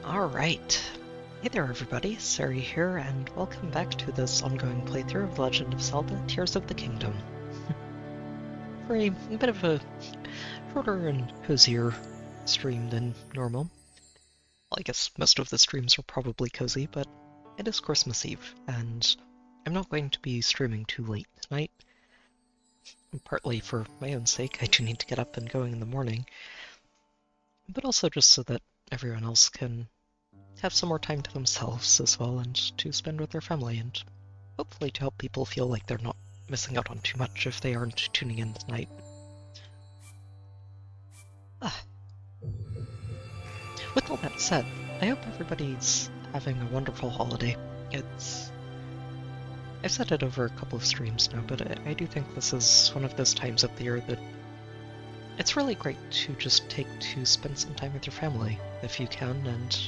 Alright. Hey there everybody, Sari here, and welcome back to this ongoing playthrough of The Legend of Zelda, Tears of the Kingdom. For a bit of a shorter and cozier stream than normal. Well, I guess most of the streams are probably cozy, but it is Christmas Eve, and I'm not going to be streaming too late tonight. Partly for my own sake, I do need to get up and going in the morning, but also just so that everyone else can have some more time to themselves as well and to spend with their family, and hopefully to help people feel like they're not missing out on too much if they aren't tuning in tonight. With all that said, I hope everybody's having a wonderful holiday. I've said it over a couple of streams now, but I do think this is one of those times of the year that it's really great to just take to spend some time with your family, if you can, and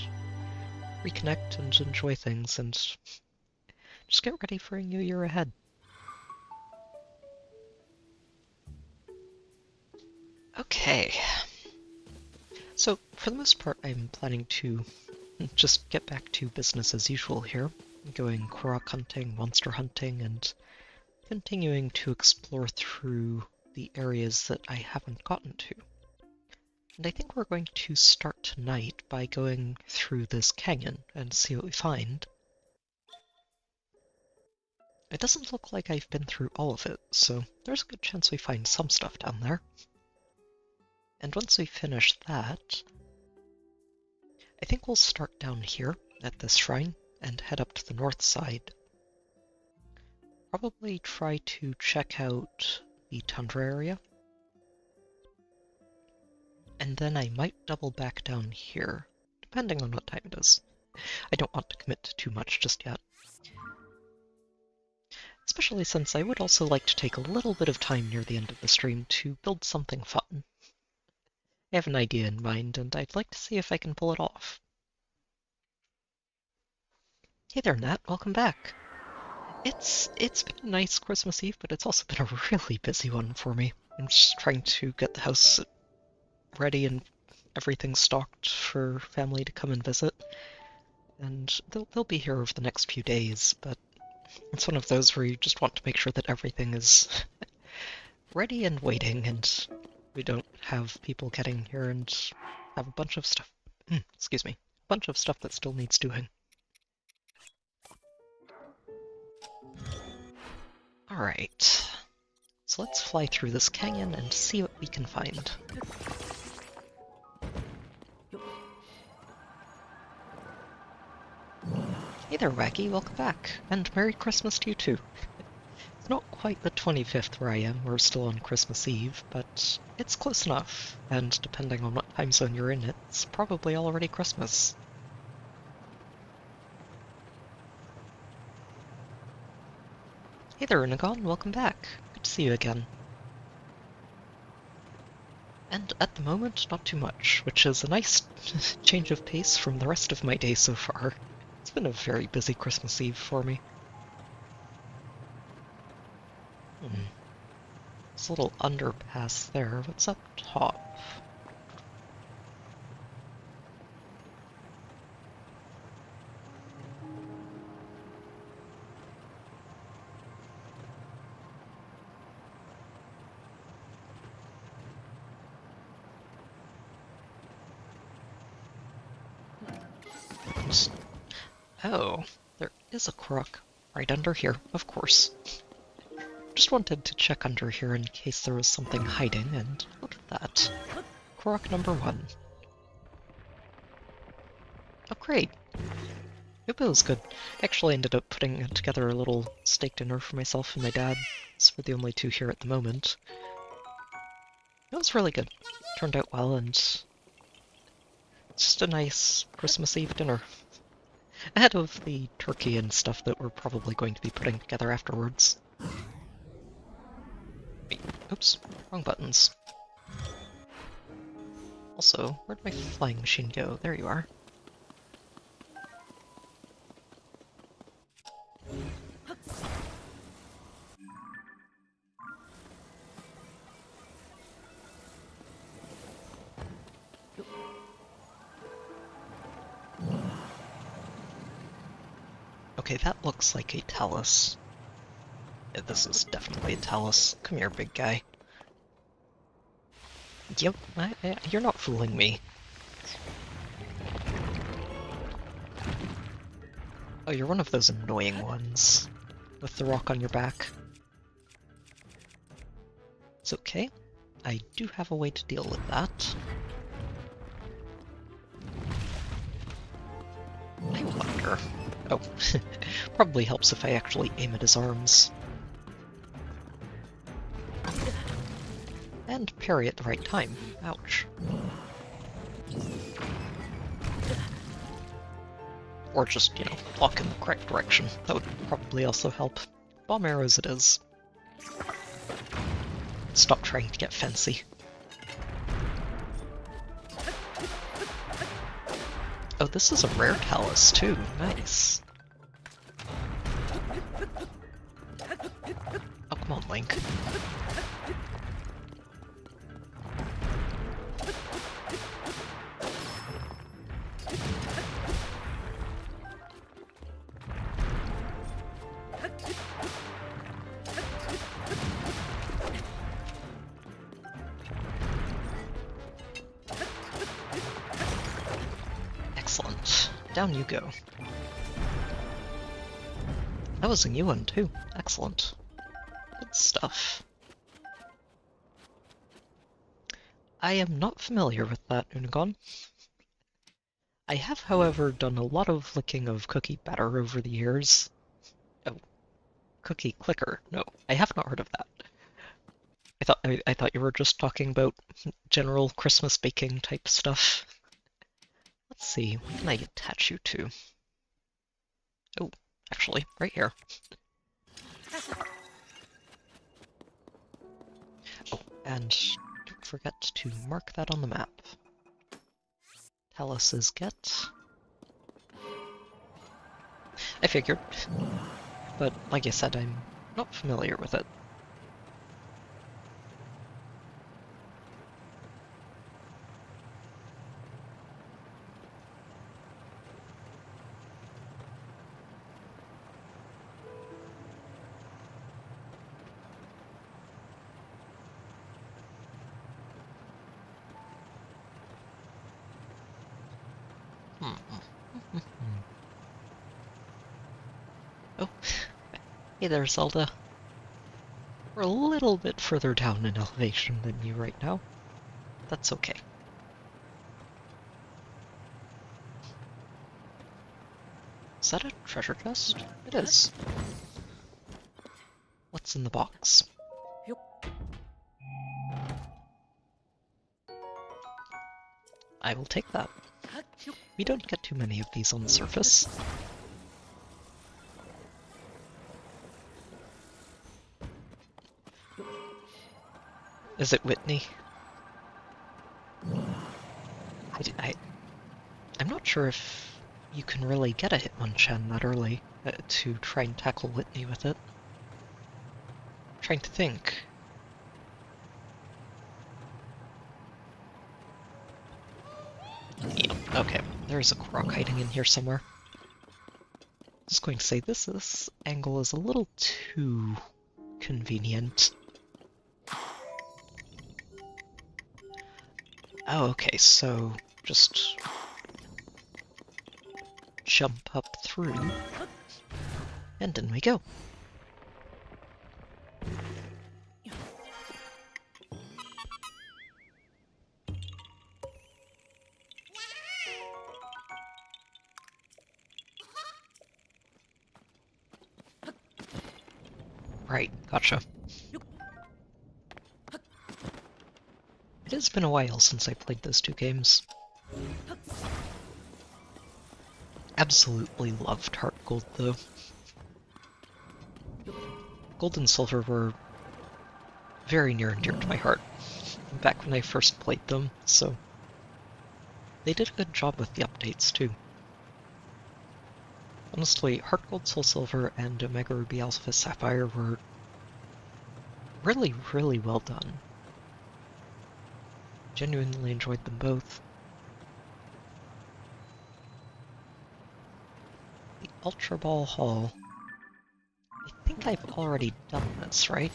reconnect and enjoy things, and just get ready for a new year ahead. Okay. So, for the most part, I'm planning to just get back to business as usual here, going Korok hunting, monster hunting, and continuing to explore through the areas that I haven't gotten to. And I think we're going to start tonight by going through this canyon and see what we find. It doesn't look like I've been through all of it, so there's a good chance we find some stuff down there. And once we finish that, I think we'll start down here at this shrine and head up to the north side. Probably try to check out the tundra area. And then I might double back down here, depending on what time it is. I don't want to commit to too much just yet. Especially since I would also like to take a little bit of time near the end of the stream to build something fun. I have an idea in mind, and I'd like to see if I can pull it off. Hey there, Nat. Welcome back. It's been a nice Christmas Eve, but it's also been a really busy one for me. I'm just trying to get the house ready and everything stocked for family to come and visit. And they'll be here over the next few days, but it's one of those where you just want to make sure that everything is ready and waiting, and we don't have people getting here and have a bunch of stuff. Excuse me. A bunch of stuff that still needs doing. Alright. So let's fly through this canyon and see what we can find. Hey there, Wacky. Welcome back. And Merry Christmas to you too. It's not quite the 25th where I am, we're still on Christmas Eve, but it's close enough, and depending on what time zone you're in, it's probably already Christmas. Hey there, Unagon, welcome back. Good to see you again. And at the moment, not too much, which is a nice change of pace from the rest of my day so far. It's been a very busy Christmas Eve for me. This little underpass there, what's up top? Oh, there is a crook right under here, of course. Just wanted to check under here in case there was something hiding, and look at that. Croc number 1. Oh great! Hope it was good. I actually ended up putting together a little steak dinner for myself and my dad, so we're the only two here at the moment. It was really good. Turned out well, and it's just a nice Christmas Eve dinner. Ahead of the turkey and stuff that we're probably going to be putting together afterwards. Wait, oops, wrong buttons. Also, where'd my flying machine go? There you are. Okay, that looks like a talus. Yeah, this is definitely a talus. Come here, big guy. Yep, you're not fooling me. Oh, you're one of those annoying ones with the rock on your back. It's okay. I do have a way to deal with that. I wonder... Oh, probably helps if I actually aim at his arms. And parry at the right time. Ouch. Or just, you know, block in the correct direction. That would probably also help. Bomb arrows it is. Stop trying to get fancy. Oh, this is a rare talus too. Nice. Oh, come on, Link. Excellent. Down you go. That was a new one too. Excellent. Good stuff. I am not familiar with that, Unagon. I have, however, done a lot of licking of cookie batter over the years. Oh, cookie clicker. No, I have not heard of that. I thought you were just talking about general Christmas baking type stuff. Let's see, what can I attach you to? Oh, actually, right here. Oh, and don't forget to mark that on the map. Talus is get. I figured, but like I said, I'm not familiar with it. Oh, hey there, Zelda. We're a little bit further down in elevation than you right now. That's okay. Is that a treasure chest? It is. What's in the box? I will take that. We don't get too many of these on the surface. Is it Whitney? I'm not sure if you can really get a Hitmonchan that early to try and tackle Whitney with it. I'm trying to think. Yeah, okay, there's a Korok hiding in here somewhere. Just going to say this angle is a little too convenient. Oh, okay, so just jump up through, and in we go. Right, gotcha. It has been a while since I played those two games. Absolutely loved Heart Gold, though. Gold and Silver were very near and dear to my heart back when I first played them, so they did a good job with the updates, too. Honestly, Heart Gold, Soul Silver, and Omega Ruby Alpha Sapphire were really, really well done. Genuinely enjoyed them both. The Ultra Ball Hall. I think I've already done this, right?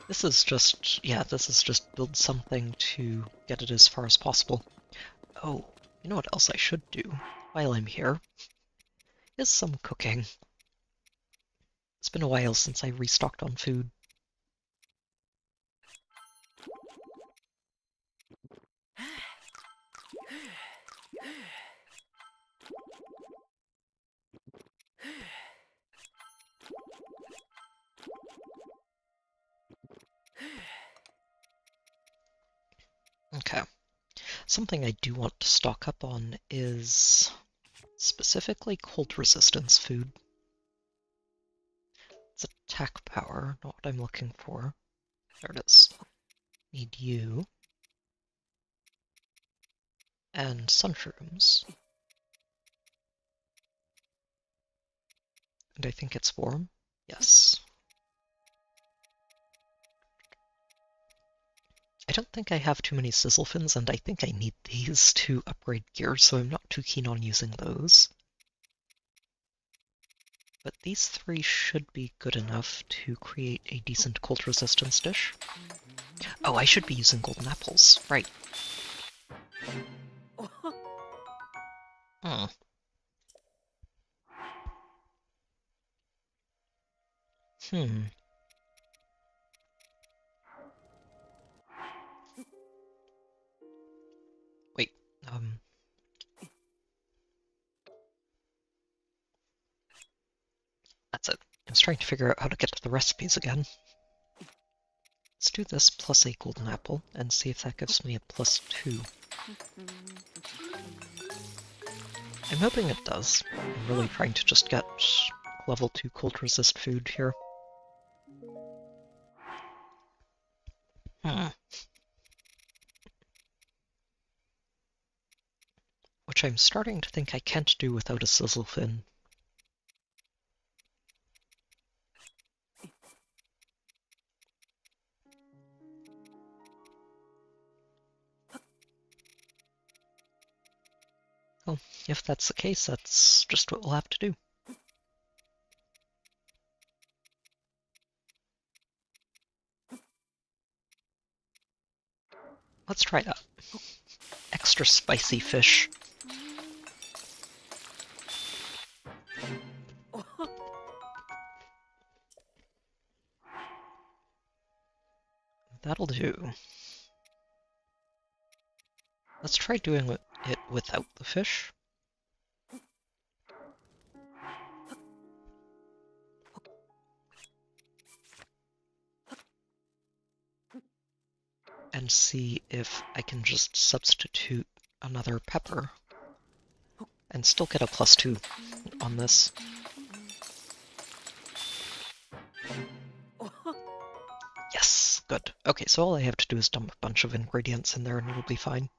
This is just, yeah, this is just build something to get it as far as possible. Oh, you know what else I should do while I'm here? Is some cooking. It's been a while since I restocked on food. Okay. Something I do want to stock up on is specifically cold resistance food. It's attack power, not what I'm looking for. There it is. Need you. And sunshrooms. And I think it's warm. Yes. I don't think I have too many sizzle fins, and I think I need these to upgrade gear, so I'm not too keen on using those. But these three should be good enough to create a decent cold resistance dish. Oh, I should be using golden apples. Right. Hmm. Hmm. Wait. That's it. I was trying to figure out how to get to the recipes again. Let's do this plus a golden apple and see if that gives me a +2. I'm hoping it does. I'm really trying to just get level 2 cold resist food here. Which I'm starting to think I can't do without a sizzle fin. Well, if that's the case, that's just what we'll have to do. Let's try that. Extra spicy fish. That'll do. Let's try doing it without the fish. And see if I can just substitute another pepper and still get a +2 on this. Yes, good. Okay, so all I have to do is dump a bunch of ingredients in there and it'll be fine.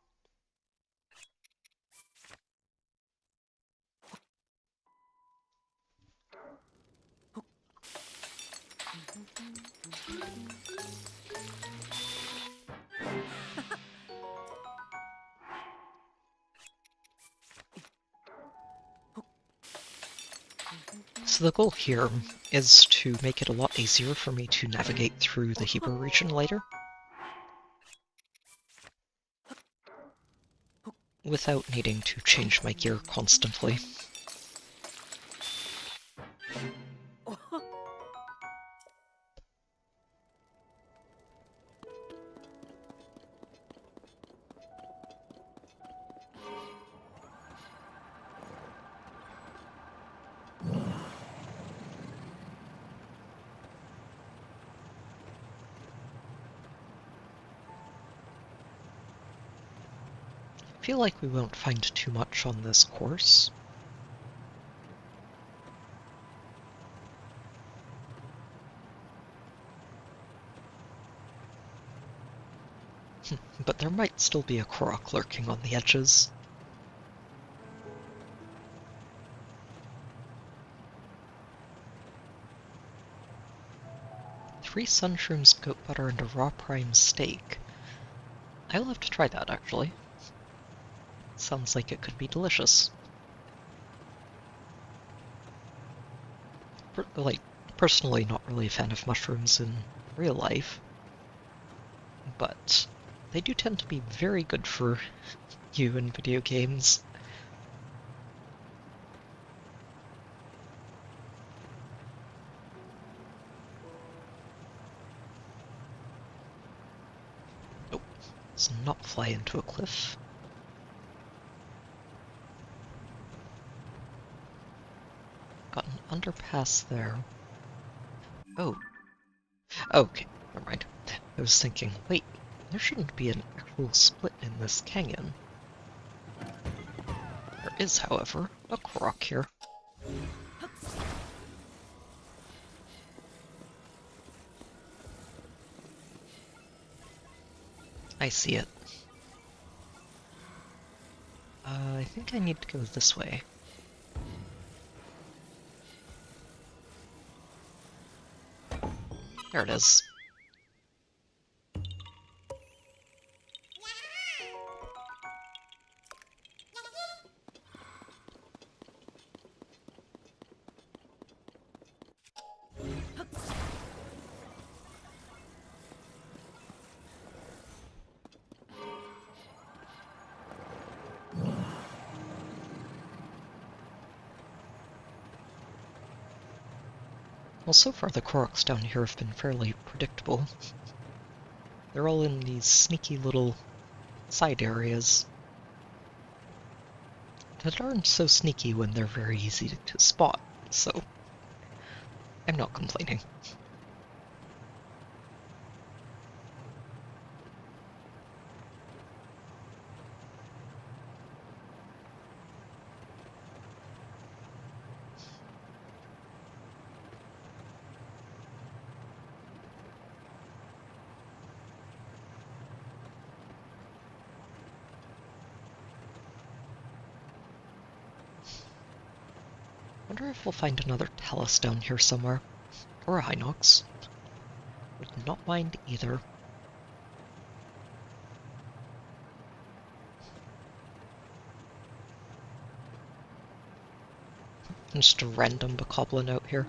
So the goal here is to make it a lot easier for me to navigate through the Hebra region later, without needing to change my gear constantly. I feel like we won't find too much on this course. But there might still be a Korok lurking on the edges. Three sunshrooms, goat butter, and a raw prime steak. I'll have to try that, actually. Sounds like it could be delicious. like, personally not really a fan of mushrooms in real life, but they do tend to be very good for you in video games. Oh, let's not fly into a cliff. Got an underpass there. Oh. Okay, never mind. I was thinking, wait, there shouldn't be an actual split in this canyon. There is, however, a Korok here. I see it. I think I need to go this way. There it is. Well, so far the Koroks down here have been fairly predictable. They're all in these sneaky little side areas that aren't so sneaky when they're very easy to spot, so I'm not complaining. Wonder if we'll find another Talus down here somewhere. Or a Hinox. Would not mind either. Just a random Bokoblin out here.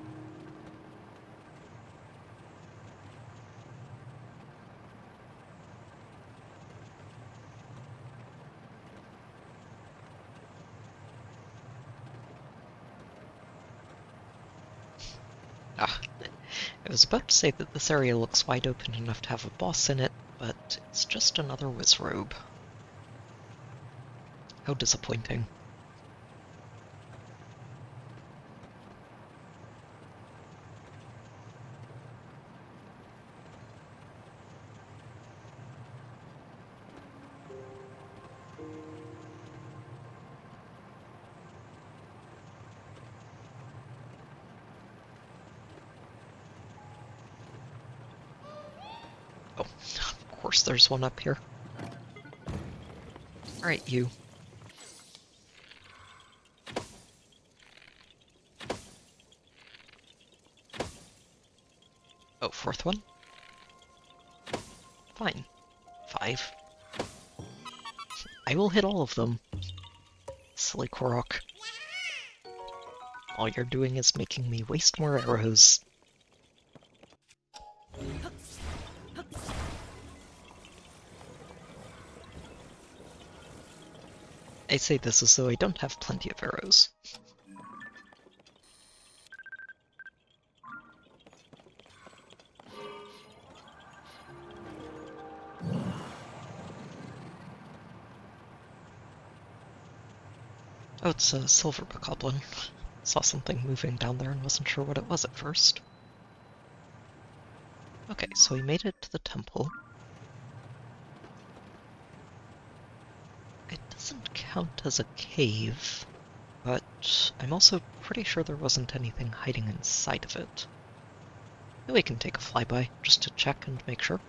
Ah, I was about to say that this area looks wide open enough to have a boss in it, but it's just another Wizrobe. How disappointing. Oh, of course there's one up here. Alright, you. Oh, fourth one? Fine. 5. I will hit all of them. Silly Korok. All you're doing is making me waste more arrows. I say this as though I don't have plenty of arrows. Oh, it's a silver bokoblin. Saw something moving down there and wasn't sure what it was at first. Okay, so we made it to the temple. It doesn't count as a cave, but I'm also pretty sure there wasn't anything hiding inside of it. Maybe we can take a flyby just to check and make sure.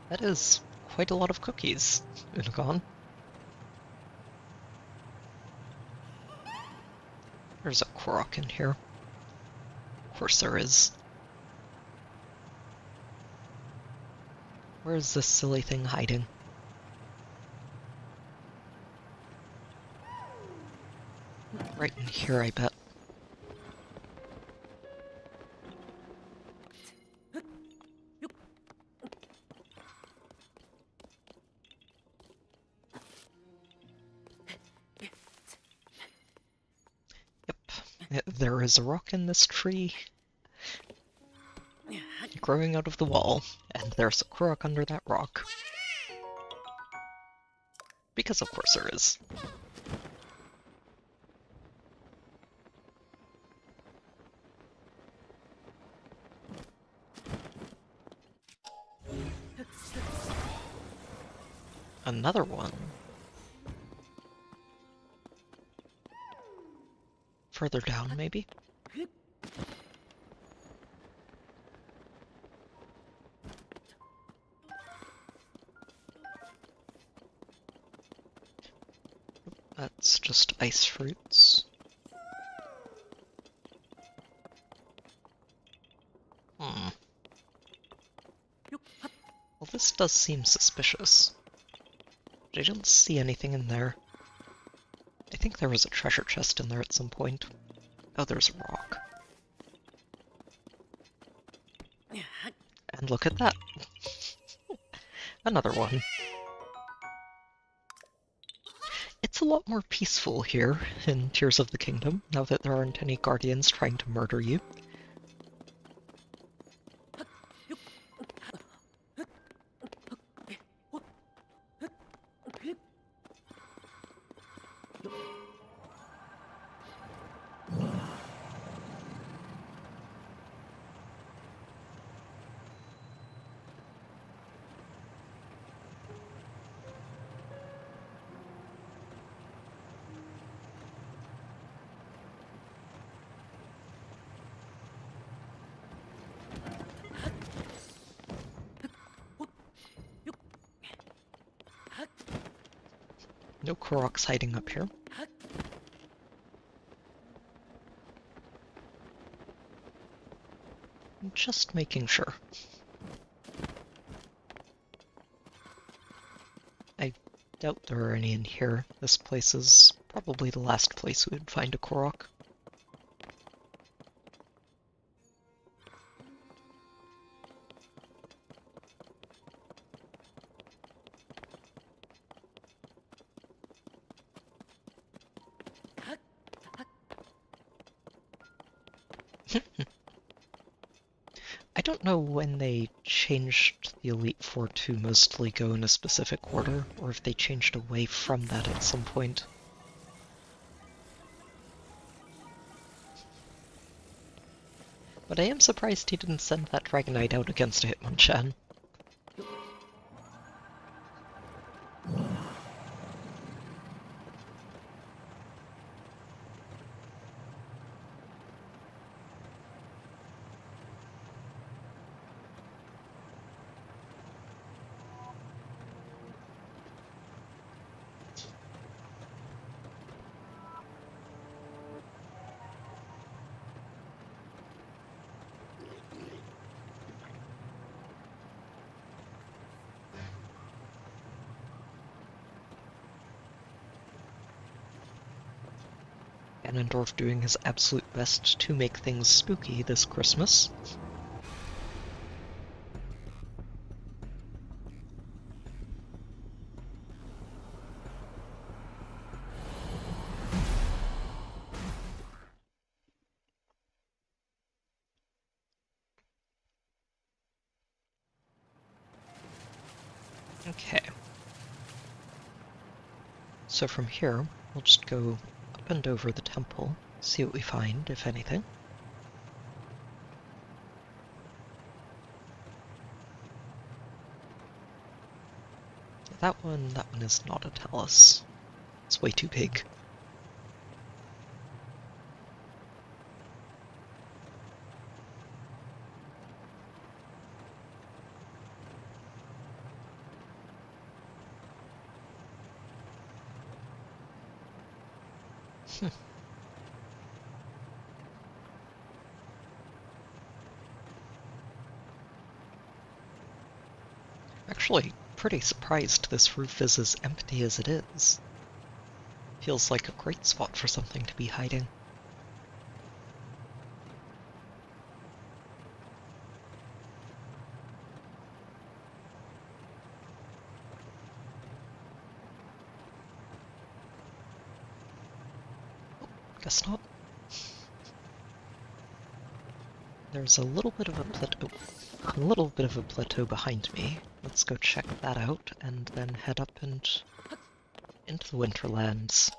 That is quite a lot of cookies, Unagon. There's a Korok in here. Of course there is. Where is this silly thing hiding? Right in here, I bet. Yep, there is a rock in this tree, growing out of the wall, and there's a Korok under that rock. Because of course there is. Another one. Further down, maybe? That's just ice fruits. Hmm. Well, this does seem suspicious. But I don't see anything in there. I think there was a treasure chest in there at some point. Oh, there's a rock. And look at that! Another one. It's a lot more peaceful here in Tears of the Kingdom, now that there aren't any guardians trying to murder you. No Koroks hiding up here. I'm just making sure. I doubt there are any in here. This place is probably the last place we would find a Korok. I don't know when they changed the Elite Four to mostly go in a specific order, or if they changed away from that at some point. But I am surprised he didn't send that Dragonite out against a Hitmonchan. Ganondorf doing his absolute best to make things spooky this Christmas. Okay. So from here, we'll just go up and over the temple, see what we find, if anything. That one is not a talus. It's way too big. Actually, pretty surprised this roof is as empty as it is. Feels like a great spot for something to be hiding. Oh, guess not. There's a little bit of a plateau behind me. Let's go check that out and then head up and into the Winterlands.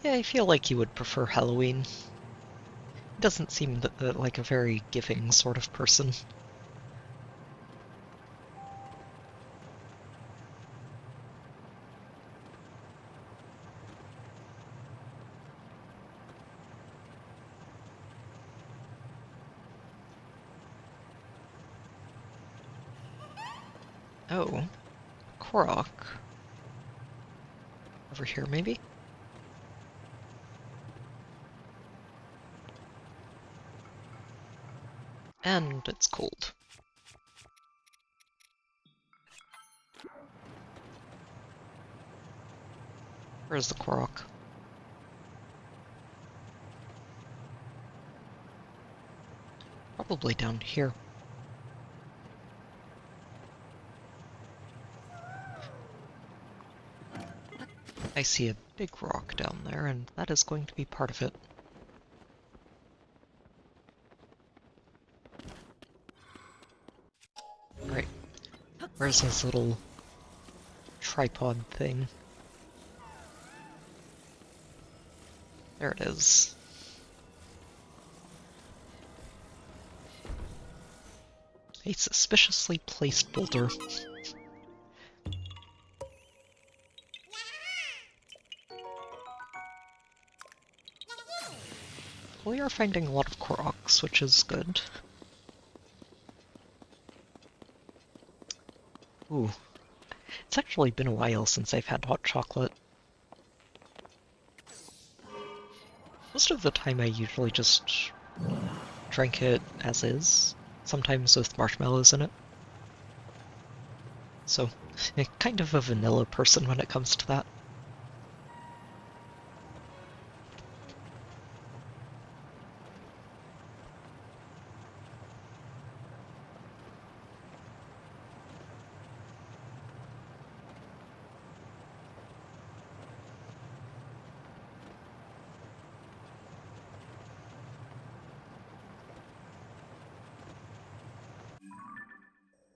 Yeah, I feel like you would prefer Halloween. Doesn't seem like a very giving sort of person. Oh, Korok. Over here, maybe? And it's cold. Where's the Korok? Probably down here. I see a big rock down there, and that is going to be part of it. Right. Where's his little tripod thing? There it is. A suspiciously placed boulder. We are finding a lot of Koroks, which is good. Ooh. It's actually been a while since I've had hot chocolate. Most of the time I usually just drink it as is, sometimes with marshmallows in it. So, kind of a vanilla person when it comes to that.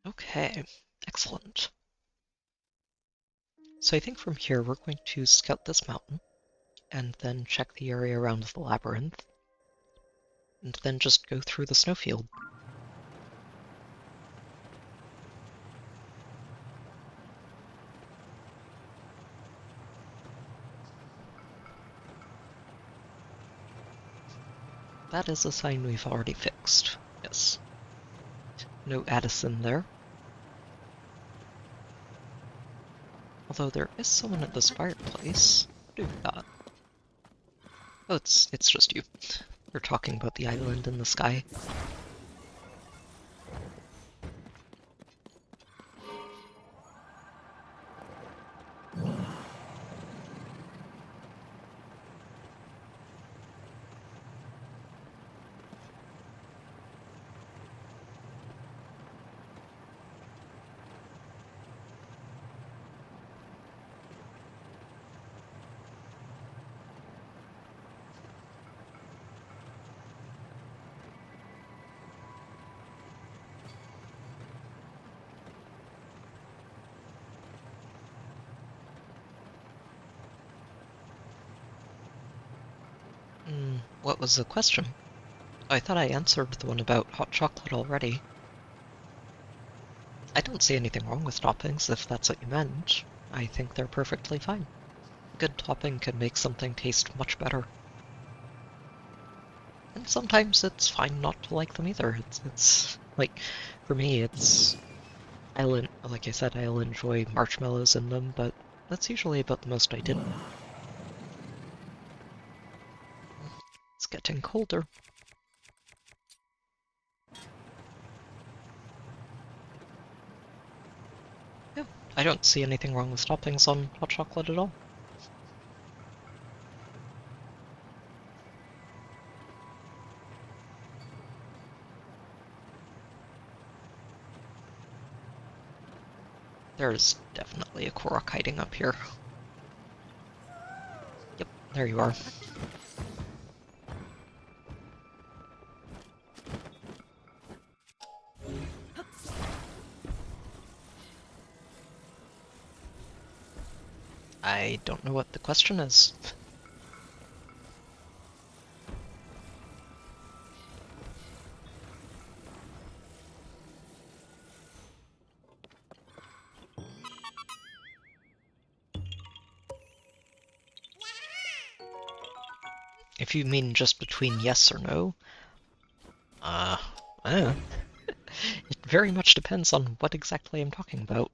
Okay, excellent. So I think from here we're going to scout this mountain, and then check the area around the labyrinth, and then just go through the snowfield. That is a sign we've already fixed. Yes. No Addison there. Although there is someone at this fireplace. What do we got? Oh, it's just you. We're talking about the island in the sky. What was the question? I thought I answered the one about hot chocolate already. I don't see anything wrong with toppings, if that's what you meant. I think they're perfectly fine. A good topping can make something taste much better. And sometimes it's fine not to like them either. It's like, for me, like I said, I'll enjoy marshmallows in them, but that's usually about the most I did. It's getting colder. Yeah, I don't see anything wrong with toppings on hot chocolate at all. There's definitely a Korok hiding up here. Yep, there you are. I don't know what the question is. If you mean just between yes or no, I don't know. It very much depends on what exactly I'm talking about.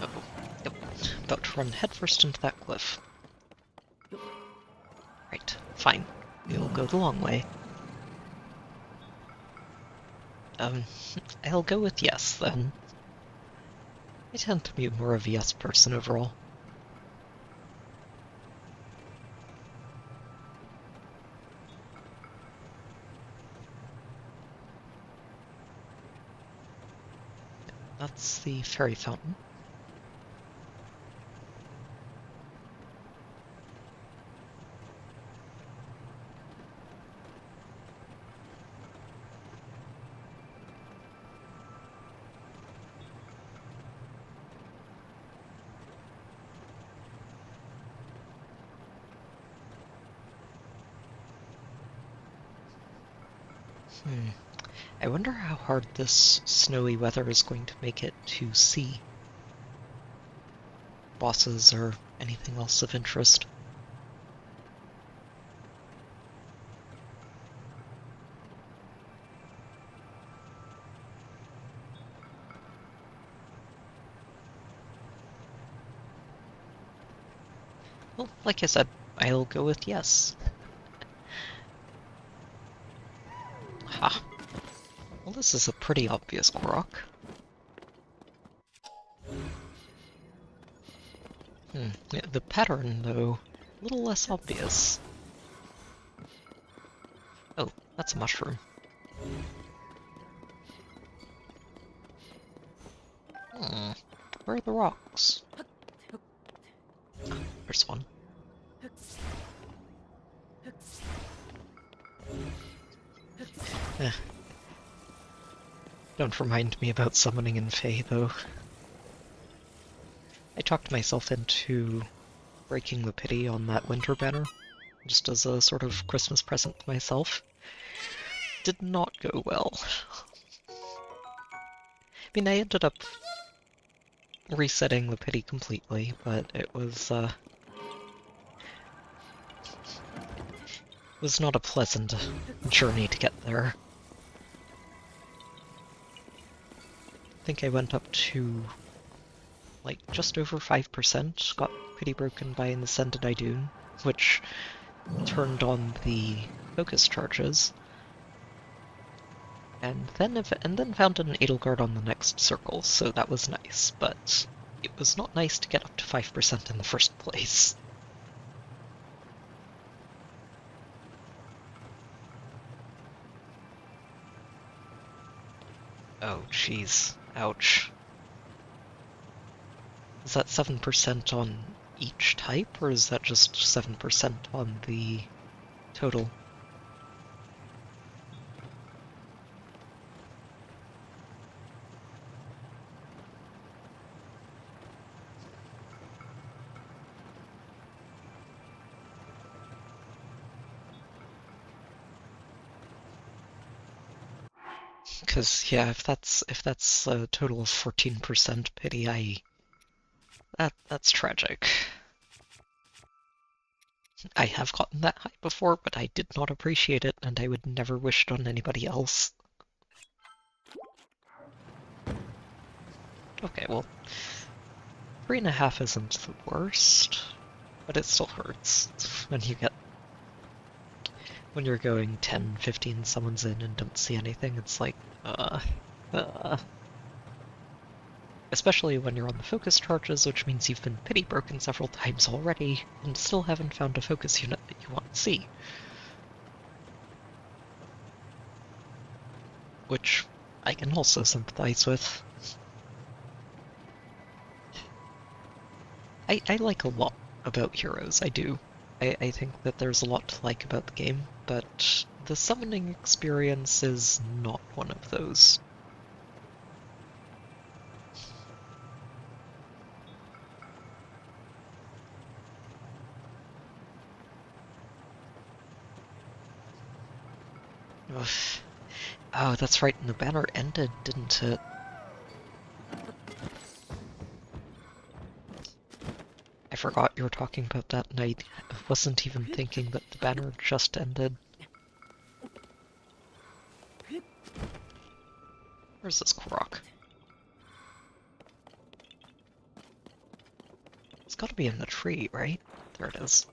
Uh-oh. Yep. About to run headfirst into that cliff. Right, fine. We'll go the long way. I'll go with yes, then. I tend to be more of a yes person overall. That's the fairy fountain. I wonder how hard this snowy weather is going to make it to see bosses or anything else of interest. Well, like I said, I'll go with yes. Ha. Well, this is a pretty obvious Korok. Yeah, the pattern, though, a little less obvious. Oh, that's a mushroom. Where are the rocks? There's one. Eh. Don't remind me about summoning in Fae, though. I talked myself into breaking the pity on that winter banner, just as a sort of Christmas present to myself. Did not go well. I mean, I ended up resetting the pity completely, but it was not a pleasant journey to get there. I think I went up to like just over 5%, got pity broken by an Ascended Idun, which turned on the focus charges, and then found an Edelgard on the next circle, so that was nice, but it was not nice to get up to 5% in the first place. Oh, jeez. Ouch. Is that 7% on each type, or is that just 7% on the total? Because yeah, if that's a total of 14% pity, that's tragic. I have gotten that high before, but I did not appreciate it, and I would never wish it on anybody else. Okay, well, 3.5 isn't the worst, but it still hurts when you're going 10, 15 summons in and don't see anything. It's like, especially when you're on the focus charges, which means you've been pity broken several times already and still haven't found a focus unit that you want to see. Which I can also sympathize with. I like a lot about Heroes, I do. I think that there's a lot to like about the game, but the summoning experience is not one of those. Ugh. Oh, that's right, and the banner ended, didn't it? I forgot you were talking about that, and I wasn't even thinking that the banner just ended. Where's this Korok? It's gotta be in the tree, right? There it is.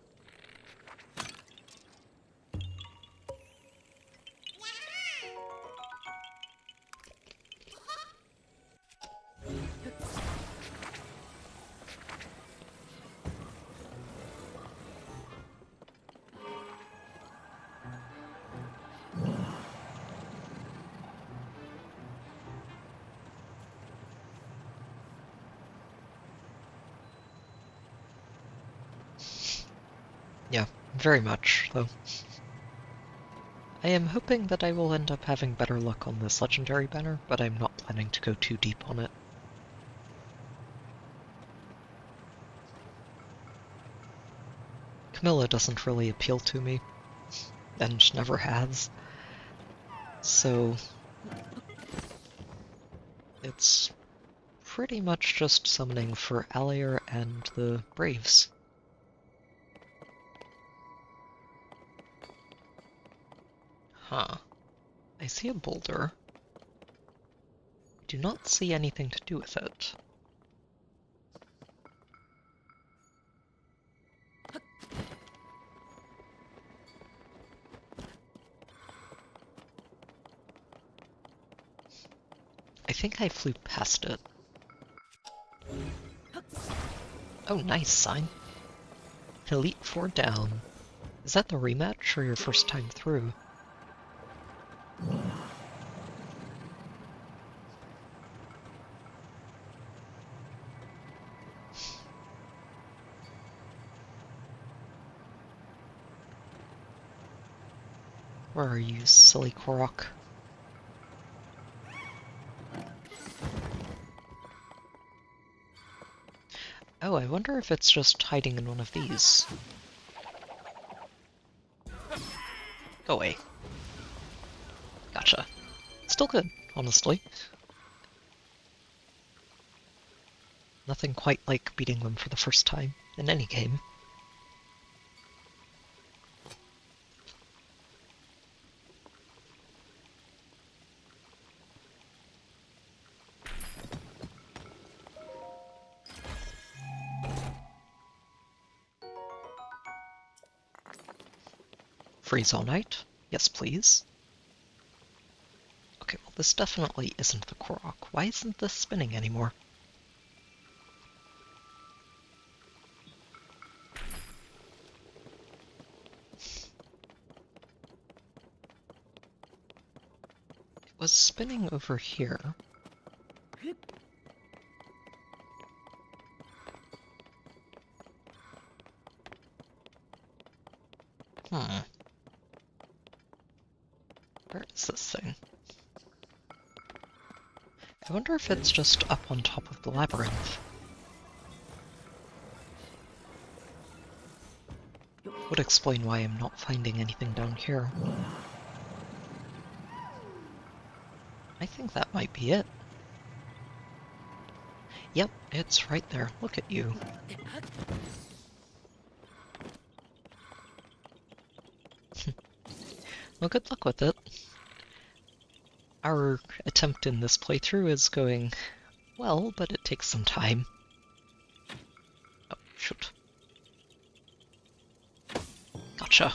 Yeah, very much, though. I am hoping that I will end up having better luck on this legendary banner, but I'm not planning to go too deep on it. Camilla doesn't really appeal to me, and never has. So it's pretty much just summoning for Allier and the Braves. Huh. I see a boulder. Do not see anything to do with it. I think I flew past it. Oh, nice sign. Elite 4 down. Is that the rematch or your first time through? Where are you, silly Korok? Oh, I wonder if it's just hiding in one of these. Go away. Gotcha. Still good, honestly. Nothing quite like beating them for the first time, in any game. Freeze all night? Yes, please. Okay, well this definitely isn't the Korok. Why isn't this spinning anymore? It was spinning over here. Where is this thing? I wonder if it's just up on top of the labyrinth. Would explain why I'm not finding anything down here. I think that might be it. Yep, it's right there. Look at you. Well, good luck with it. Our attempt in this playthrough is going well, but it takes some time. Oh, shoot. Gotcha.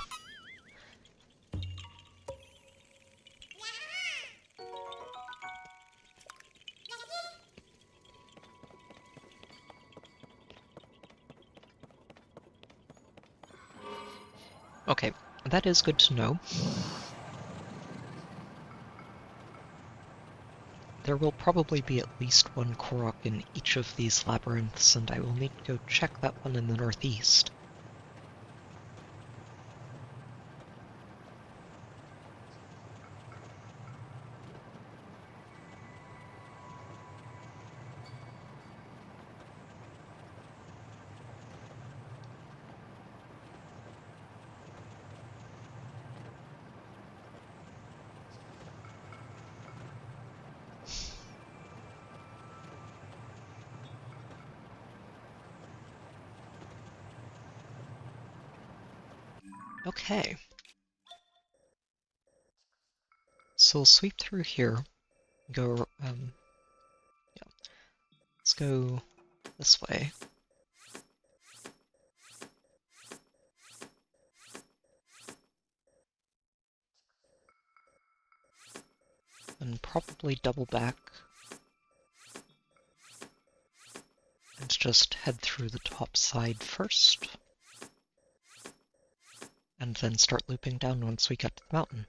Okay, that is good to know. There will probably be at least one Korok in each of these labyrinths, and I will need to go check that one in the northeast. Okay. So we'll sweep through here, go, yeah, let's go this way. And probably double back. And just head through the top side first. And then start looping down once we get to the mountain.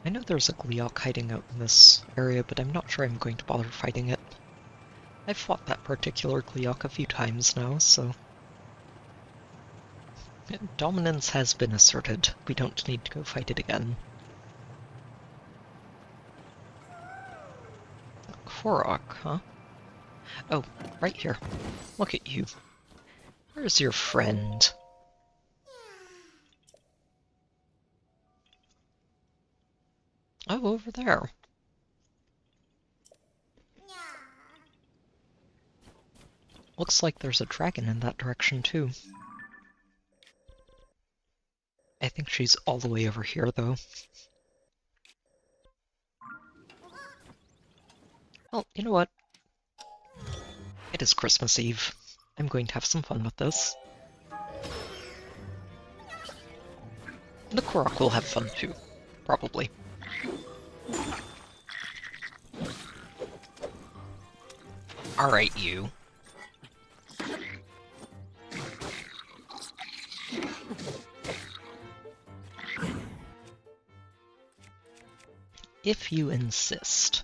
I know there's a Gleeok hiding out in this area, but I'm not sure I'm going to bother fighting it. I've fought that particular Gleeok a few times now, so... Dominance has been asserted. We don't need to go fight it again. Korok, huh? Oh, right here. Look at you. Where's your friend? Oh, over there. Looks like there's a dragon in that direction, too. I think she's all the way over here, though. Well, you know what? It is Christmas Eve. I'm going to have some fun with this. The Korok will have fun, too. Probably. Alright, you. If you insist.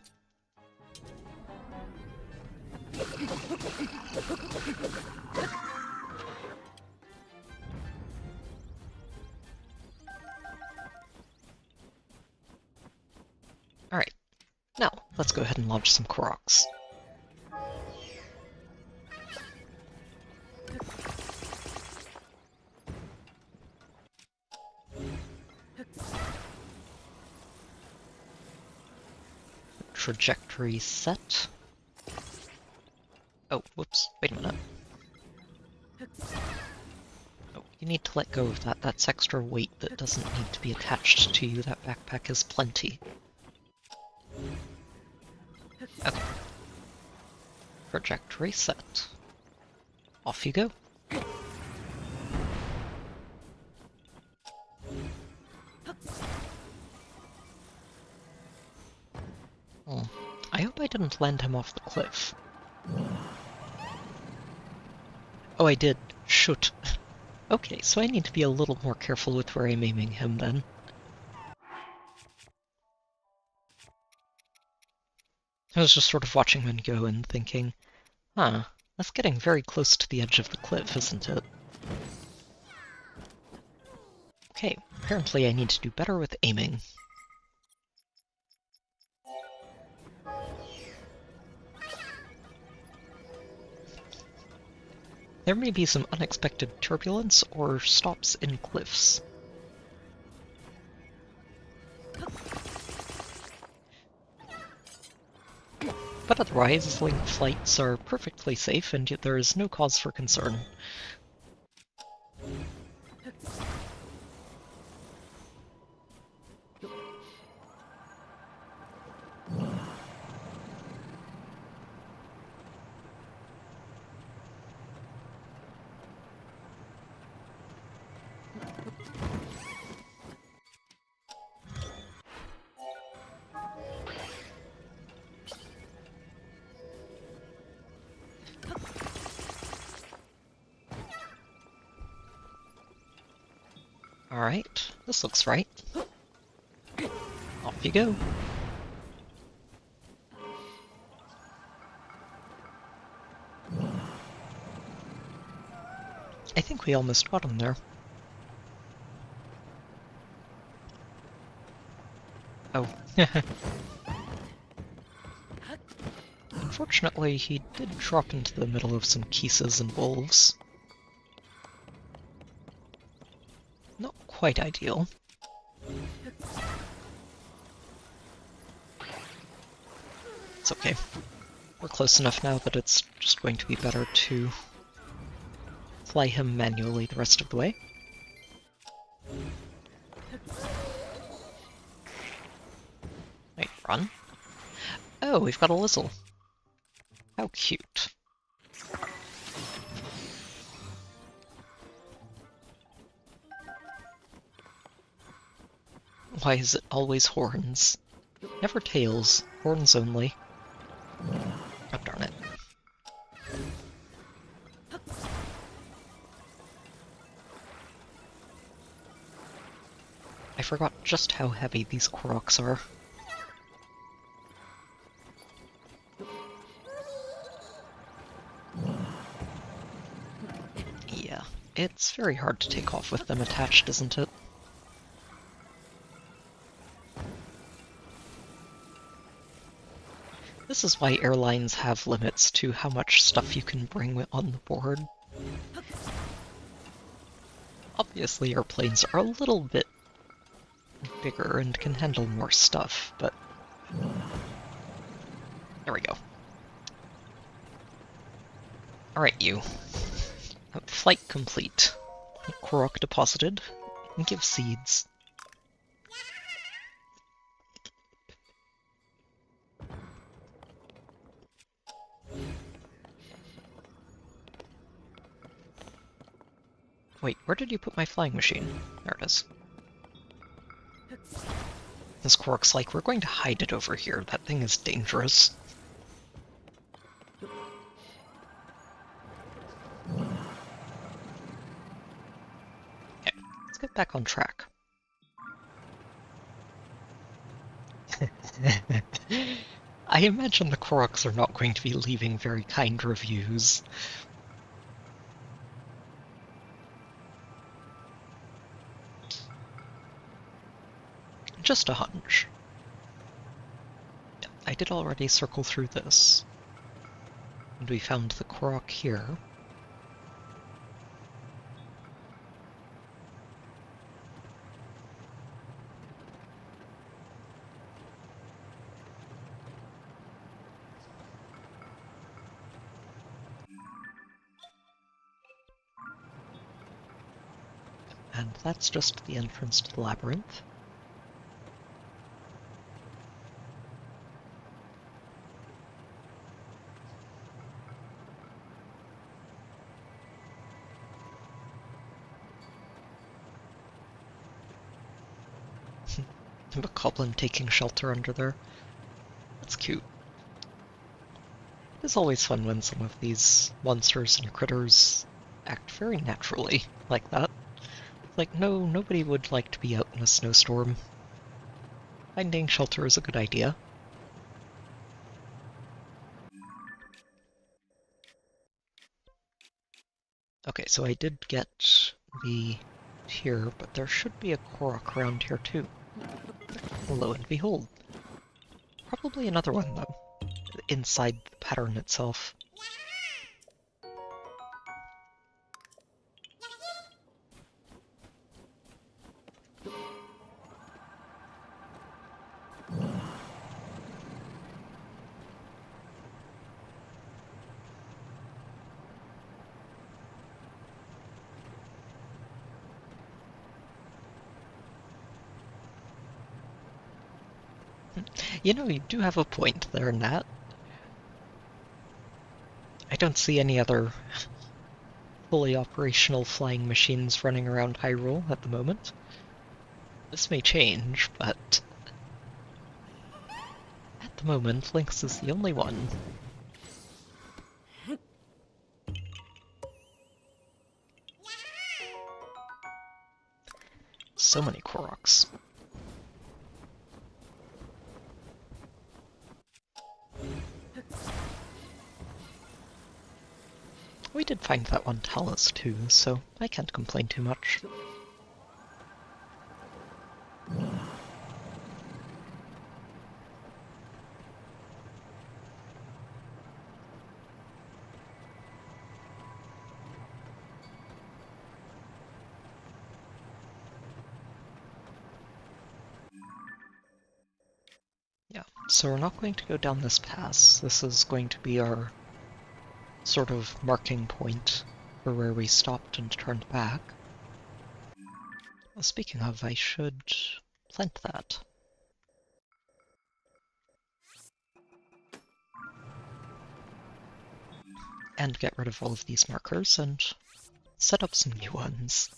Alright, now let's go ahead and launch some Koroks. Trajectory set. Oh, whoops, wait a minute. Oh, you need to let go of that. That's extra weight that doesn't need to be attached to you. That backpack is plenty. Okay. Trajectory set. Off you go. I hope I didn't land him off the cliff. Oh, I did. Shoot. Okay, so I need to be a little more careful with where I'm aiming him then. I was just sort of watching him go and thinking, huh, that's getting very close to the edge of the cliff, isn't it? Okay, apparently I need to do better with aiming. There may be some unexpected turbulence or stops in cliffs. But otherwise, link flights are perfectly safe and yet there is no cause for concern. Alright, this looks right. Off you go. I think we almost got him there. Oh. Unfortunately, he did drop into the middle of some Kisses and wolves. Not quite ideal. It's okay. We're close enough now that it's just going to be better to fly him manually the rest of the way. Wait, run. Oh, we've got a Lizzle. How cute. Why is it always horns? Never tails, horns only. Oh, darn it. I forgot just how heavy these Koroks are. Yeah, it's very hard to take off with them attached, isn't it? This is why airlines have limits to how much stuff you can bring on the board. Obviously, airplanes are a little bit bigger and can handle more stuff, but... There we go. Alright, you. Flight complete. Korok deposited. And give seeds. Wait, where did you put my flying machine? There it is. This Korok's like, we're going to hide it over here. That thing is dangerous. Okay, let's get back on track. I imagine the Koroks are not going to be leaving very kind reviews. Just a hunch. I did already circle through this. And we found the Korok here. And that's just the entrance to the labyrinth. A goblin taking shelter under there. That's cute. It's always fun when some of these monsters and critters act very naturally like that. Like, no, nobody would like to be out in a snowstorm. Finding shelter is a good idea. Okay, so I did get the tier, but there should be a Korok around here too. Lo and behold. Probably another one, though, inside the pattern itself. You know, you do have a point there, Nat. I don't see any other fully operational flying machines running around Hyrule at the moment. This may change, but at the moment, Lynx is the only one. So many Koroks. We did find that one Talus too, so I can't complain too much. Yeah, so we're not going to go down this pass. This is going to be our sort of marking point for where we stopped and turned back. Well, speaking of, I should plant that. And get rid of all of these markers and set up some new ones.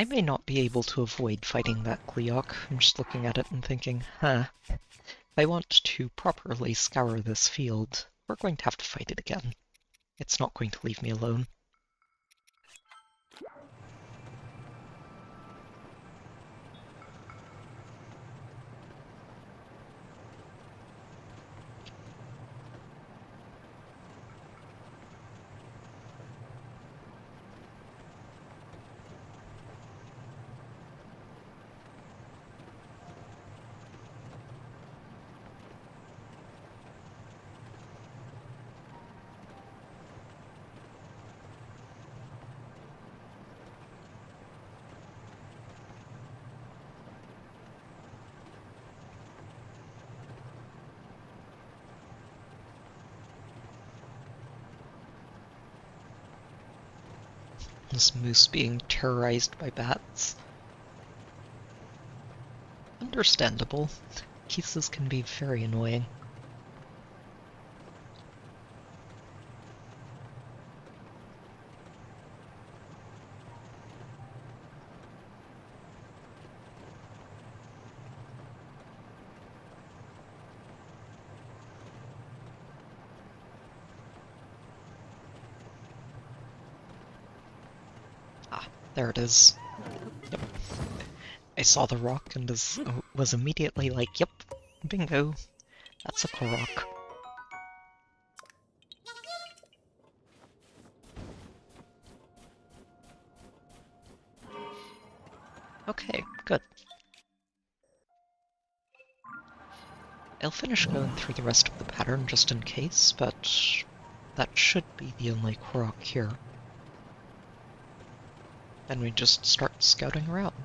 I may not be able to avoid fighting that Gleeok. I'm just looking at it and thinking, if I want to properly scour this field, we're going to have to fight it again. It's not going to leave me alone. This moose being terrorized by bats. Understandable. Kisses can be very annoying. There it is. Yep. I saw the rock and was immediately like, yep, bingo, that's a Korok. Okay, good. I'll finish going through the rest of the pattern just in case, but that should be the only Korok here. Then we just start scouting around.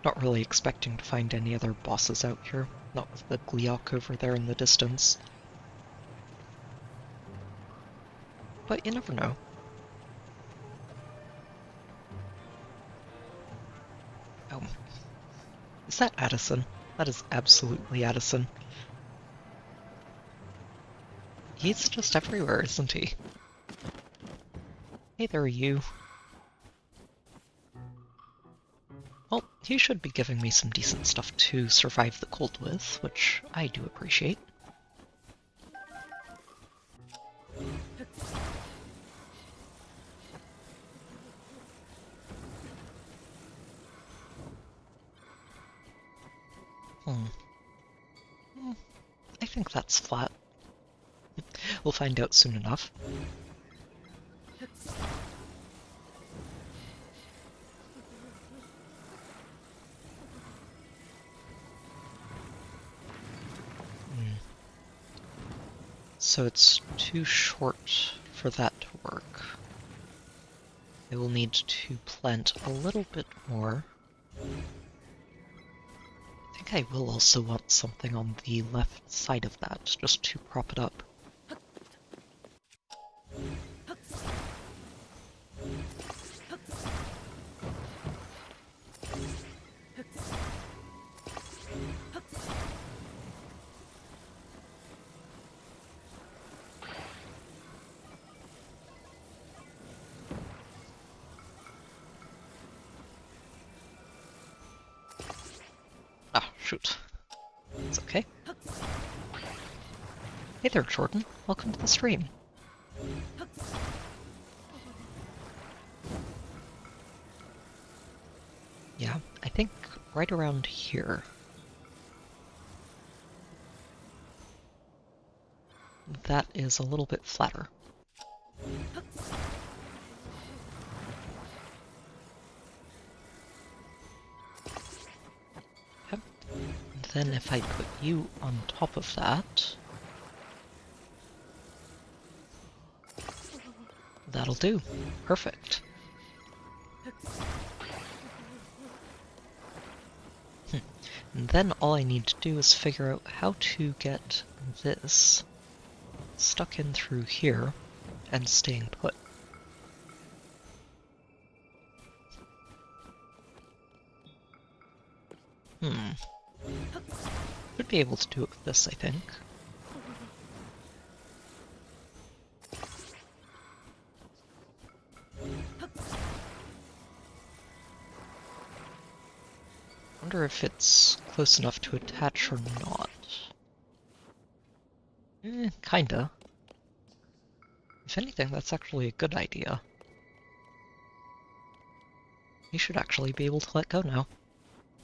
Not really expecting to find any other bosses out here, not with the Gleeok over there in the distance. But you never know. Oh, is that Addison? That is absolutely Addison. He's just everywhere, isn't he? Hey there, you. Well, he should be giving me some decent stuff to survive the cold with, which I do appreciate. I think that's flat. We'll find out soon enough. So it's too short for that to work. I will need to plant a little bit more. I think I will also want something on the left side of that, just to prop it up. Ah, shoot. It's okay. Hey there, Jordan. Welcome to the stream. Yeah, I think right around here. That is a little bit flatter. Yep. And then if I put you on top of that, that'll do. Perfect. And then all I need to do is figure out how to get this stuck in through here and staying put. Should be able to do it with this, I think. Wonder if it's close enough to attach or not. Kinda. If anything, that's actually a good idea. You should actually be able to let go now.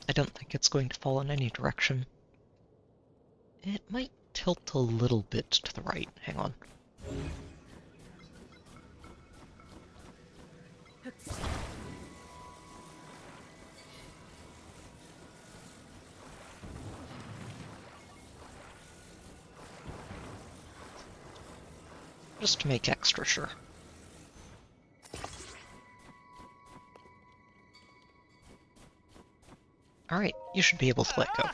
I don't think it's going to fall in any direction. It might tilt a little bit to the right. Hang on. Just to make extra sure. Alright, you should be able to let go.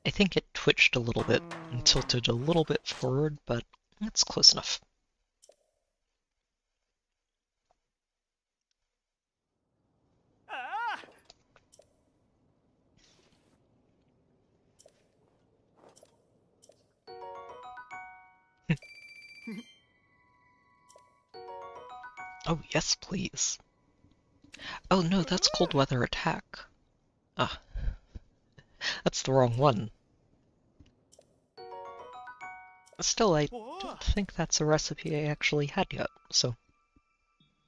I think it twitched a little bit and tilted a little bit forward, but it's close enough. Oh, yes, please. Oh no, that's cold weather attack. Ah, that's the wrong one. Still, I don't think that's a recipe I actually had yet, so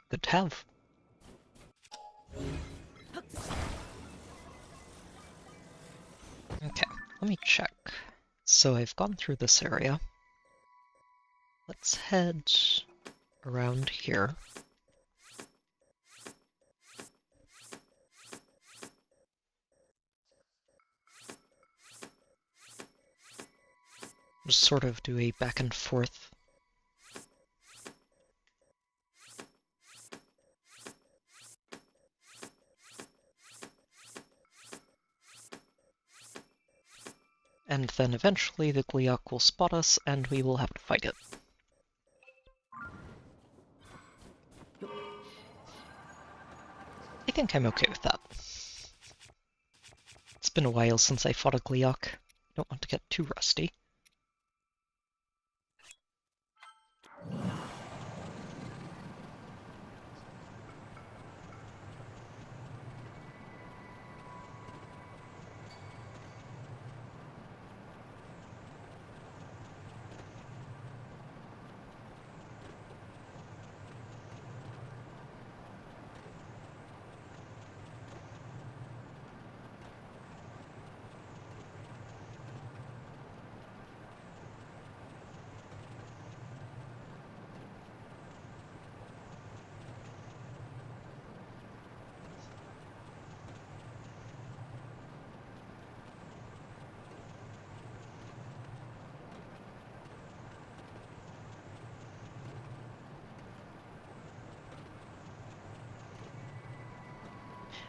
good to have. Okay, let me check. So I've gone through this area. Let's head around here. Just sort of do a back and forth. And then eventually the Gleeok will spot us and we will have to fight it. I think I'm okay with that. It's been a while since I fought a Gleeok. Don't want to get too rusty.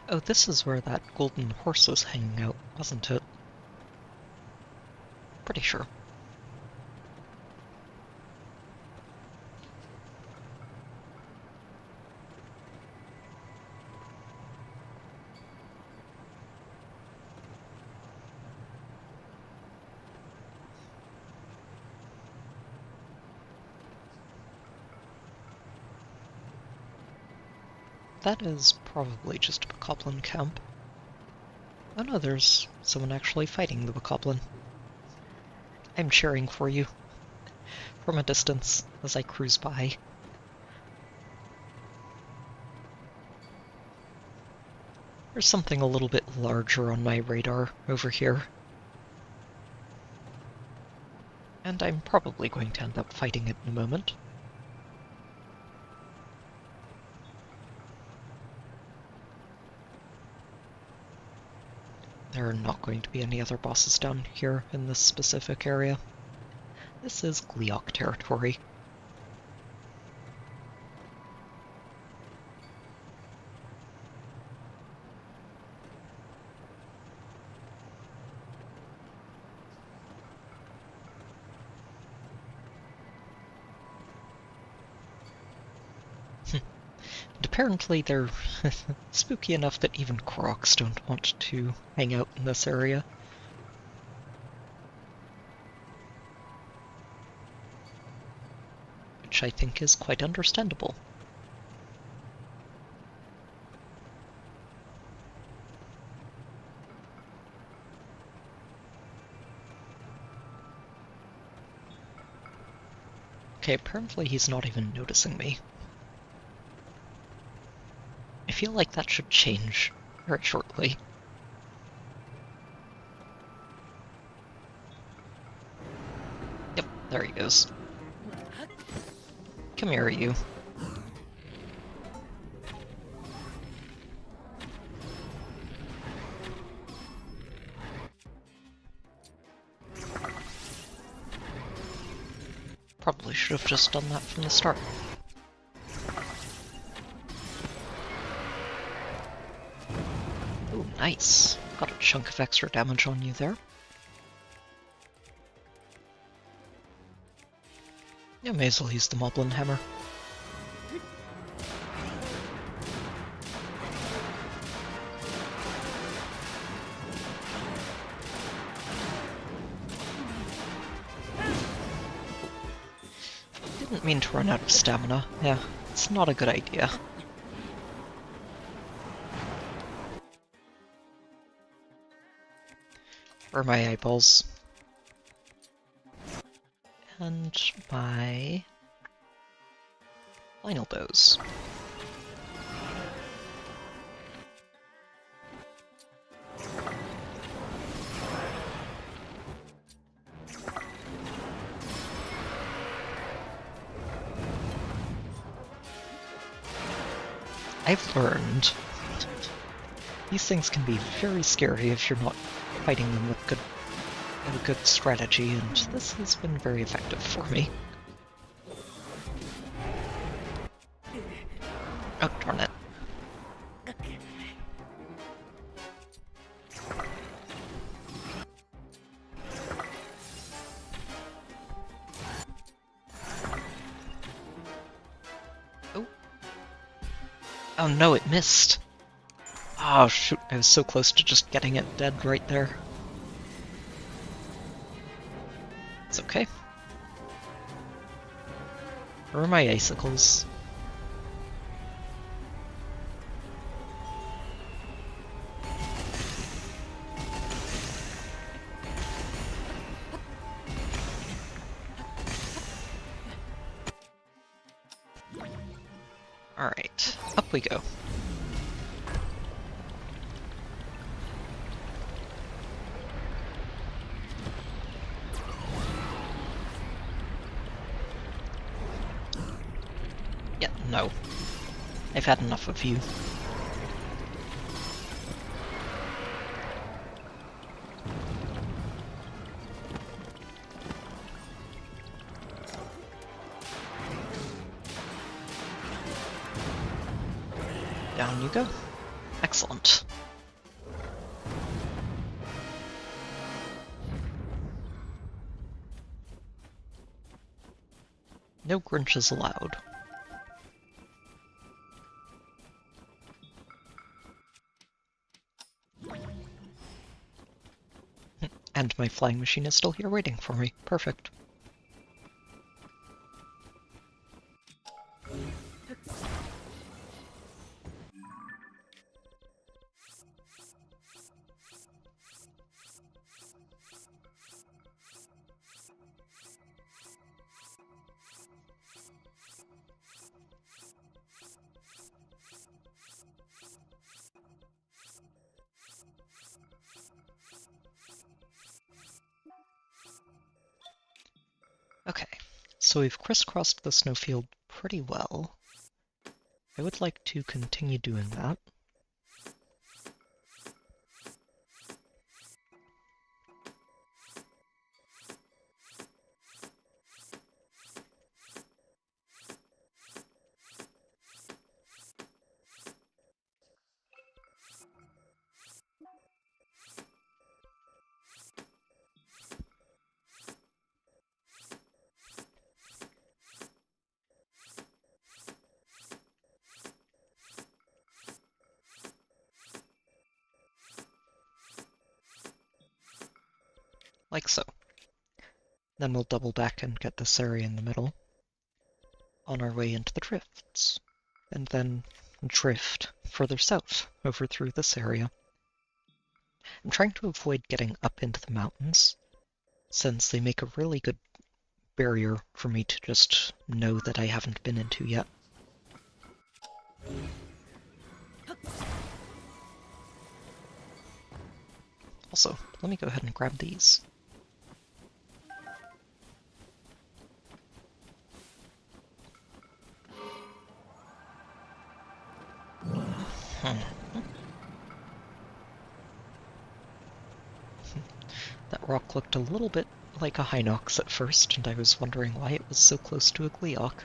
Oh, this is where that golden horse was hanging out, wasn't it? Pretty sure. That is probably just a bokoblin camp. Oh no, there's someone actually fighting the bokoblin. I'm cheering for you from a distance as I cruise by. There's something a little bit larger on my radar over here. And I'm probably going to end up fighting it in a moment. There are not going to be any other bosses down here in this specific area. This is Gleeok territory. And apparently they're spooky enough that even Crocs don't want to hang out in this area. Which I think is quite understandable. Okay, apparently he's not even noticing me. I feel like that should change very shortly. Yep, there he goes. Come here, you. Probably should have just done that from the start. Ooh, nice. Got a chunk of extra damage on you there. Yeah, may as well use the Moblin Hammer. Didn't mean to run out of stamina. Yeah, it's not a good idea. Or my eyeballs. And my final bows. I've learned these things can be very scary if you're not fighting them with good strategy, and this has been very effective for me. Oh, darn it. Oh. Oh no, it missed. Oh shoot, I was so close to just getting it dead right there. It's okay. Where are my icicles? Alright, up we go. Yeah, no. I've had enough of you. Down you go. Excellent. No Grinches allowed. And my flying machine is still here waiting for me. Perfect. Okay, so we've crisscrossed the snowfield pretty well. I would like to continue doing that. Like so. Then we'll double back and get this area in the middle, on our way into the drifts, and then drift further south over through this area. I'm trying to avoid getting up into the mountains, since they make a really good barrier for me to just know that I haven't been into yet. Also, let me go ahead and grab these. That rock looked a little bit like a Hinox at first, and I was wondering why it was so close to a Gleeok.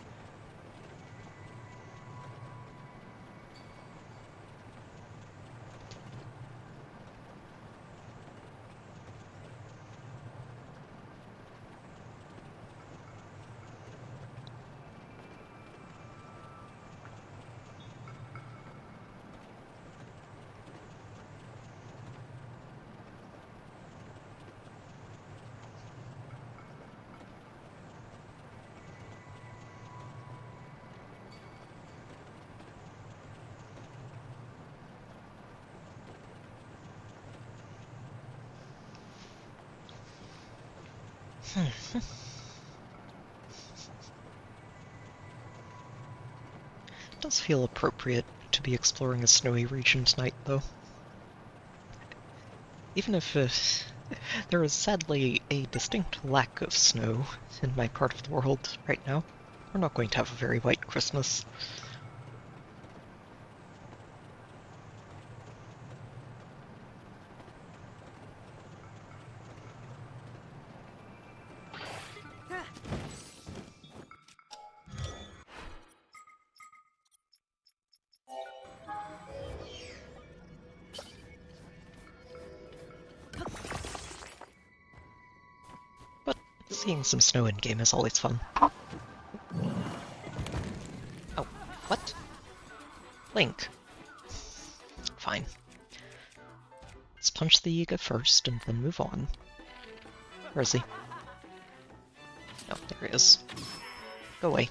It does feel appropriate to be exploring a snowy region tonight, though. Even if there is sadly a distinct lack of snow in my part of the world right now, we're not going to have a very white Christmas. Seeing some snow in-game is always fun. Oh, what? Link. Fine. Let's punch the Yiga first and then move on. Where is he? Oh, there he is. Go away.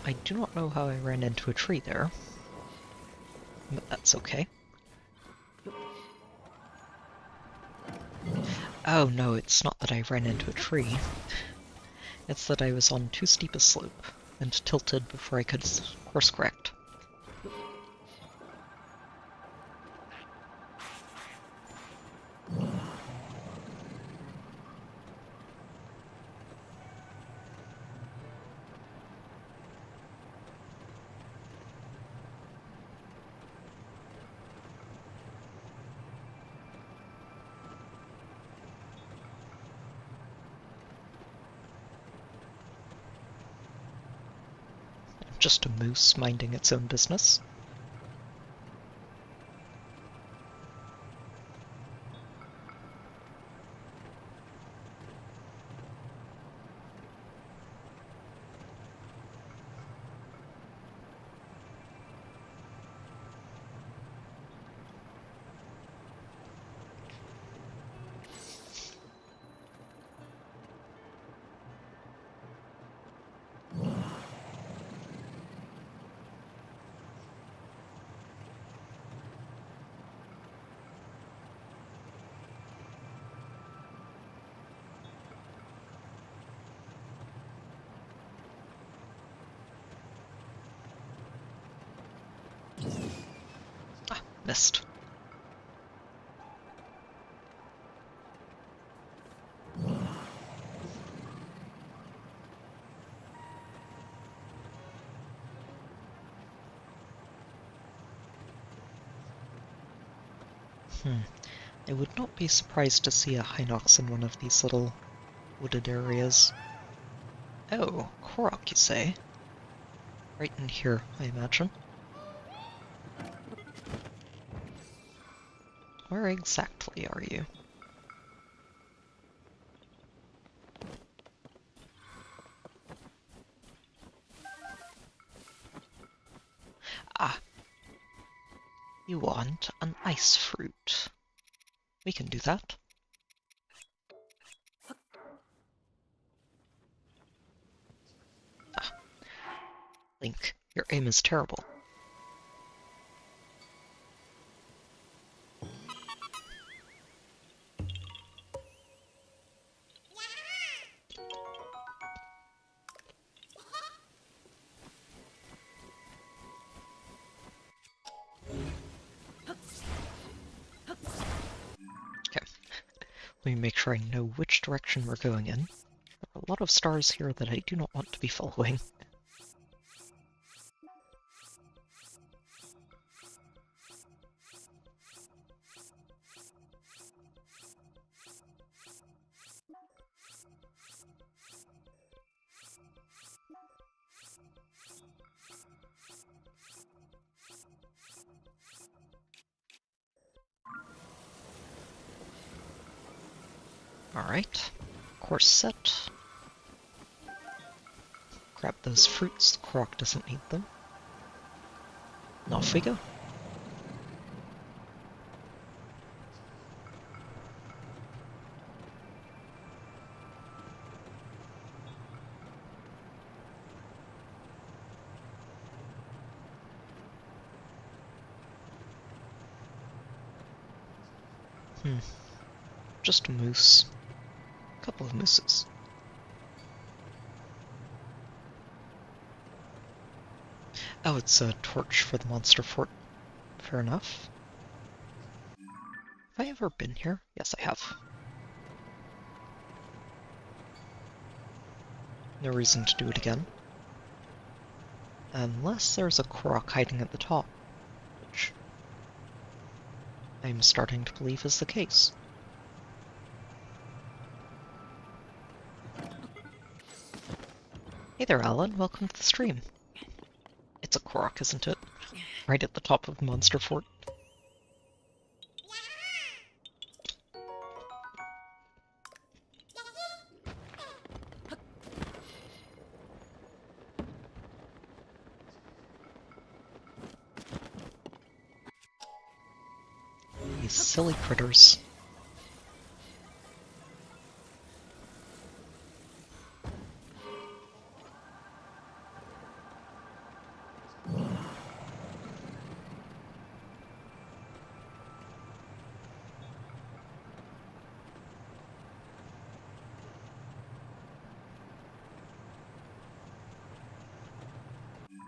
I do not know how I ran into a tree there, but that's okay. Oh no, it's not that I ran into a tree. It's that I was on too steep a slope and tilted before I could course correct. Just a moose minding its own business. Ah, missed. I would not be surprised to see a Hinox in one of these little wooded areas. Oh, Korok, you say? Right in here, I imagine. Where exactly are you? Ah, you want an ice fruit. We can do that. Ah, Link, your aim is terrible. Okay, let me make sure I know which direction we're going in. There are a lot of stars here that I do not want to be following. Alright, course set. Grab those fruits, the Korok doesn't need them. And off we go. Just a moose. A couple of mooses. Oh, it's a torch for the monster fort. Fair enough. Have I ever been here? Yes, I have. No reason to do it again. Unless there's a Korok hiding at the top, which I'm starting to believe is the case. Hey there, Alan. Welcome to the stream. It's a Korok, isn't it? right at the top of Monster Fort. These silly critters.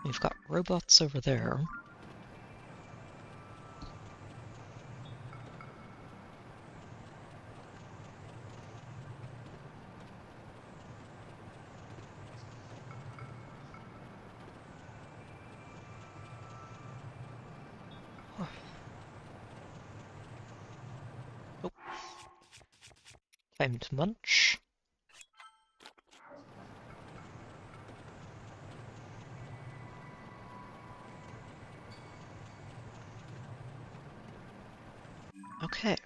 We've got robots over there. Oh. Time to munch. Okay. Okay,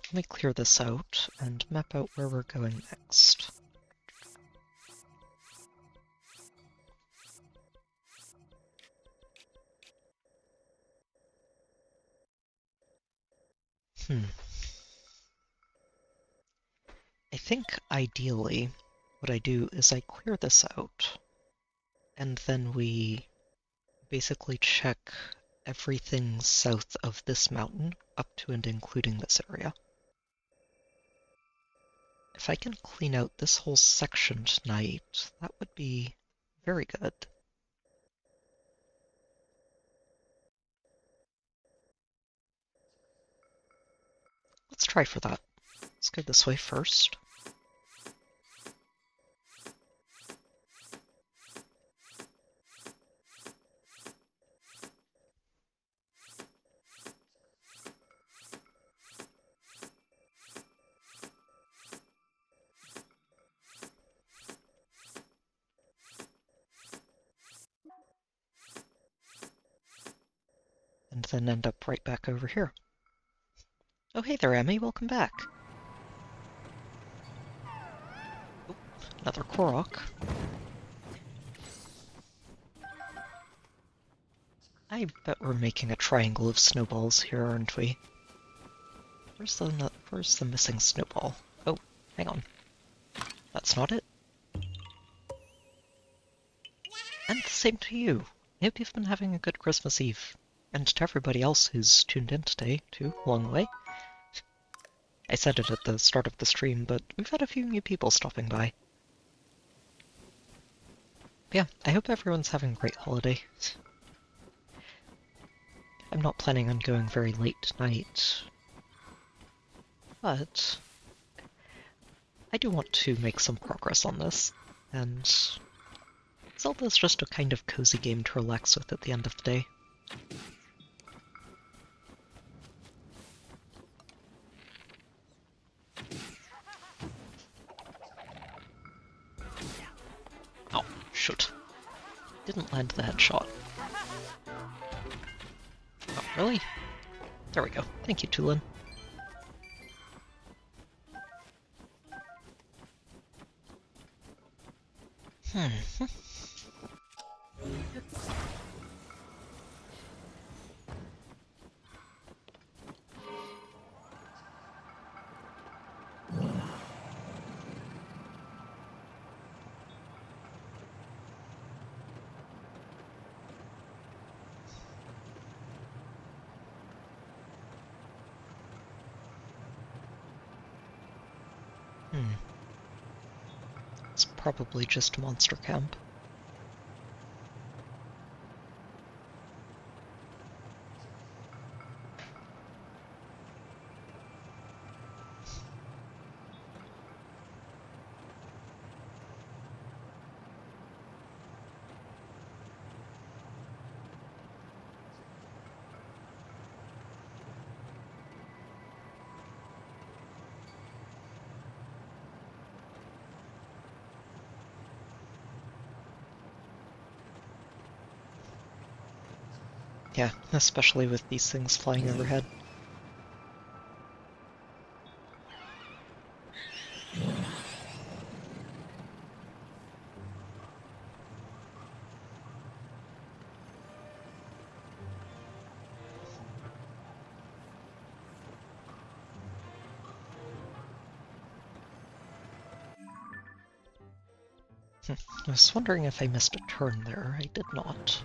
let me clear this out and map out where we're going next. I think ideally what I do is I clear this out, and then we basically check everything south of this mountain, up to and including this area. If I can clean out this whole section tonight, that would be very good. Let's try for that. Let's go this way first. And then end up right back over here. Oh, hey there, Emmy. Welcome back. Oh, another Korok. I bet we're making a triangle of snowballs here, aren't we? Where's the missing snowball? Oh, hang on. That's not it. And the same to you. I hope you've been having a good Christmas Eve. And to everybody else who's tuned in today, too, along the way. I said it at the start of the stream, but we've had a few new people stopping by. Yeah, I hope everyone's having a great holiday. I'm not planning on going very late tonight, but I do want to make some progress on this, and Zelda's just a kind of cozy game to relax with at the end of the day. Oh, shoot. Didn't land the headshot. Oh, really? There we go. Thank you, Tulin. It's probably just Monster Camp. Yeah, especially with these things flying overhead. I was wondering if I missed a turn there. I did not.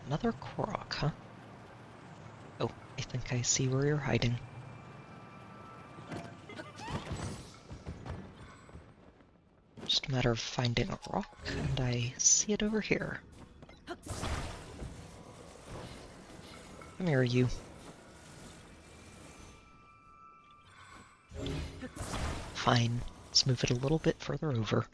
Another Korok, huh? Oh, I think I see where you're hiding. Just a matter of finding a rock, and I see it over here. Come here, you. Fine. Let's move it a little bit further over.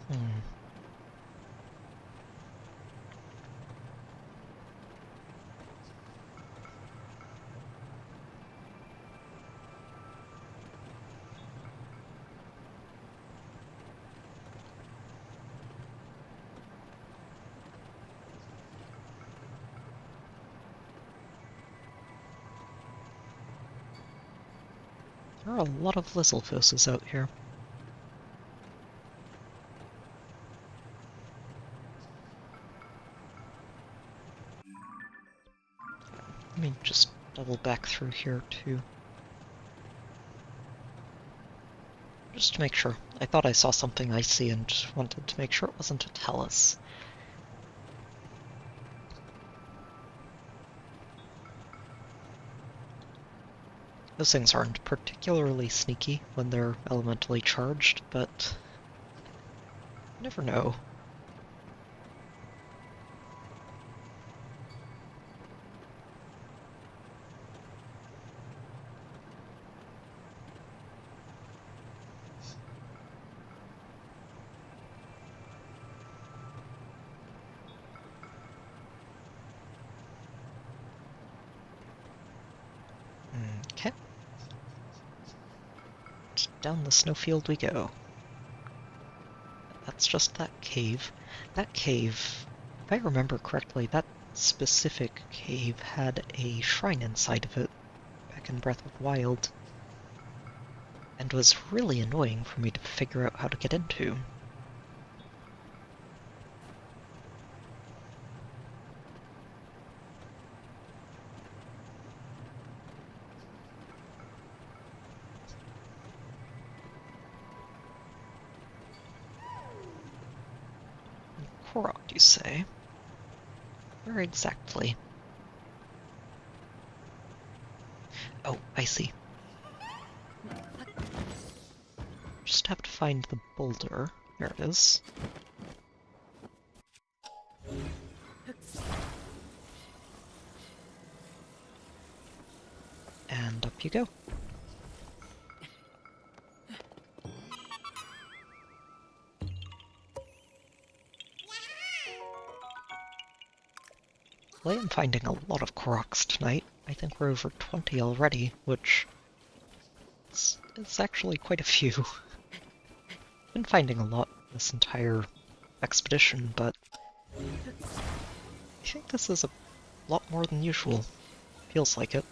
Hmm. There are a lot of Lizalfoses out here. Let me just double back through here, too. Just to make sure. I thought I saw something icy and wanted to make sure it wasn't a Tellus. Those things aren't particularly sneaky when they're elementally charged, but you never know. Okay. Down the snowfield we go. That's just that cave. That cave, if I remember correctly, that specific cave had a shrine inside of it back in Breath of the Wild, and was really annoying for me to figure out how to get into. Korok, you say? Where exactly? Oh, I see. Just have to find the boulder. There it is. And up you go. I am finding a lot of Koroks tonight. I think we're over 20 already, which is actually quite a few. Been finding a lot this entire expedition, but I think this is a lot more than usual. Feels like it.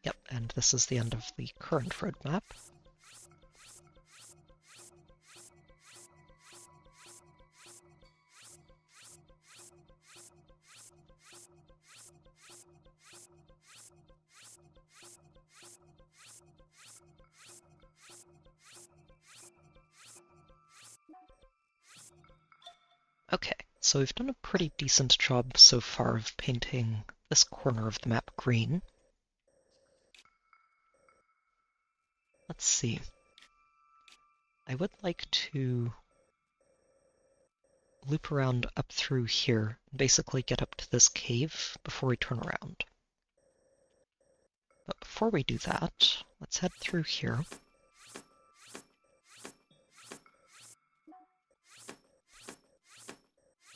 Yep, and this is the end of the current roadmap. Okay, So we've done a pretty decent job so far of painting this corner of the map green. Let's see. I would like to loop around up through here, and basically get up to this cave before we turn around. But before we do that, let's head through here.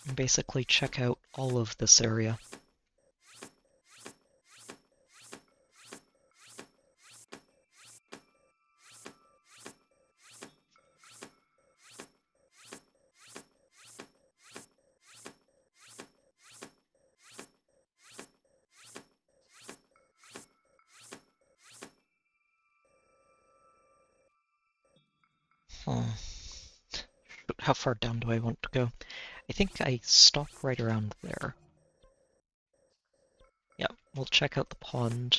And basically check out all of this area. How far down do I want to go? I think I stop right around there. Yeah, we'll check out the pond.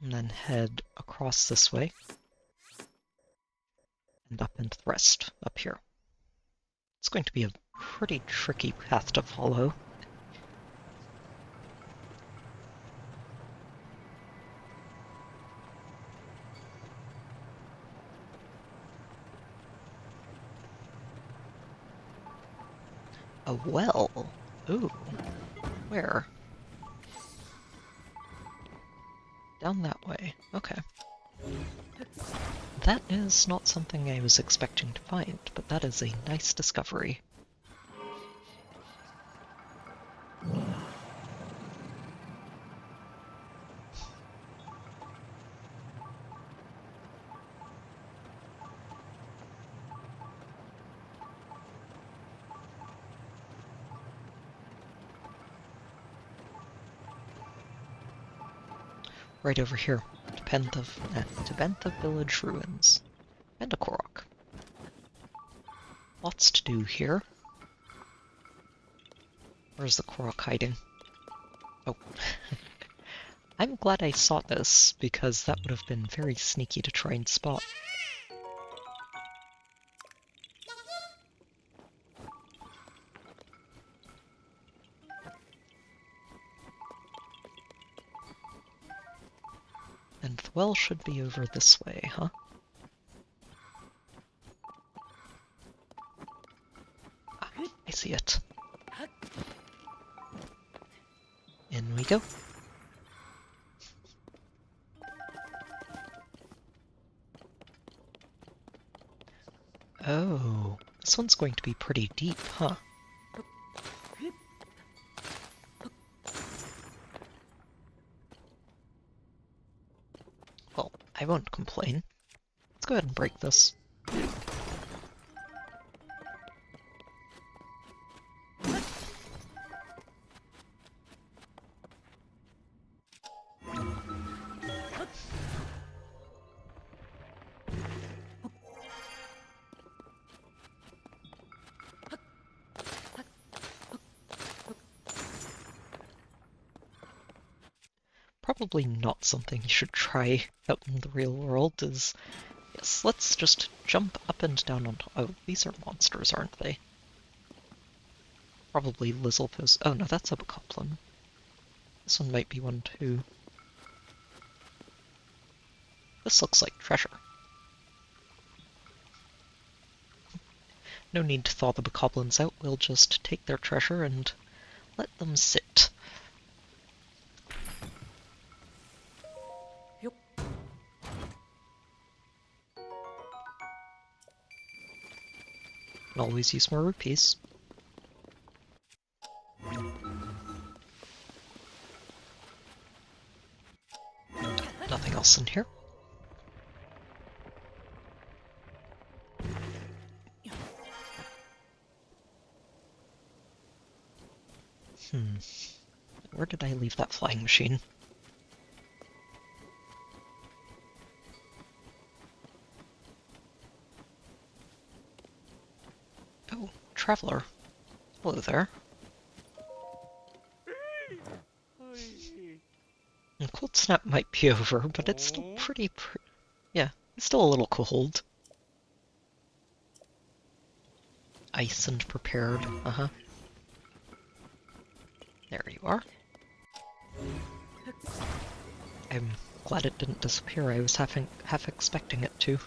And then head across this way. And up into the rest, up here. It's going to be a pretty tricky path to follow. A well? Ooh. Where? Down that way. Okay. That is not something I was expecting to find, but that is a nice discovery. Right over here, to Bentha Village Ruins. And a Korok. Lots to do here. Where's the Korok hiding? Oh. I'm glad I saw this, because that would have been very sneaky to try and spot. And the well should be over this way, huh? Ah, I see it. In we go. Oh, this one's going to be pretty deep, huh? Well, I won't complain. Let's go ahead and break this. Probably not something you should try out in the real world is... Yes, let's just jump up and down on top. Oh, these are monsters, aren't they? Probably Lizalpos. Oh no, that's a bokoblin. This one might be one too. This looks like treasure. No need to thaw the bokoblins out, we'll just take their treasure and let them sit. Can always use more rupees. Nothing else in here. Where did I leave that flying machine? Oh, traveler. Hello there. And Cold Snap might be over, but it's still pretty yeah, it's still a little cold. ice and prepared. Uh-huh. There you are. I'm glad it didn't disappear. I was half expecting it to.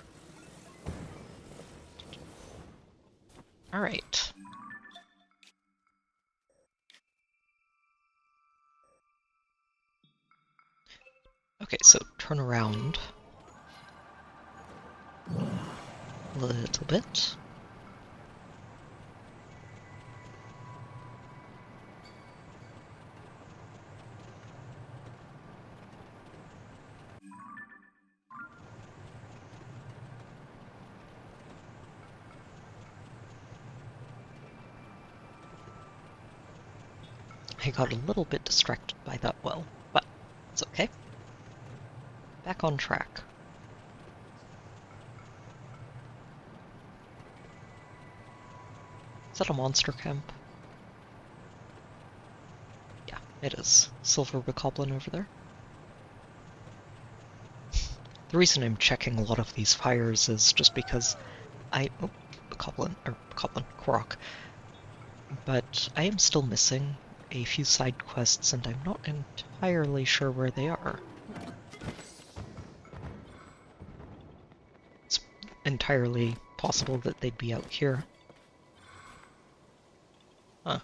Alright. Okay, so turn around a little bit. I got a little bit distracted by that well, but it's okay. Back on track. Is that a monster camp? Yeah, it is. Silver Bokoblin over there. The reason I'm checking a lot of these fires is just because Bokoblin, Korok. But I am still missing a few side quests, and I'm not entirely sure where they are. It's entirely possible that they'd be out here. Huh.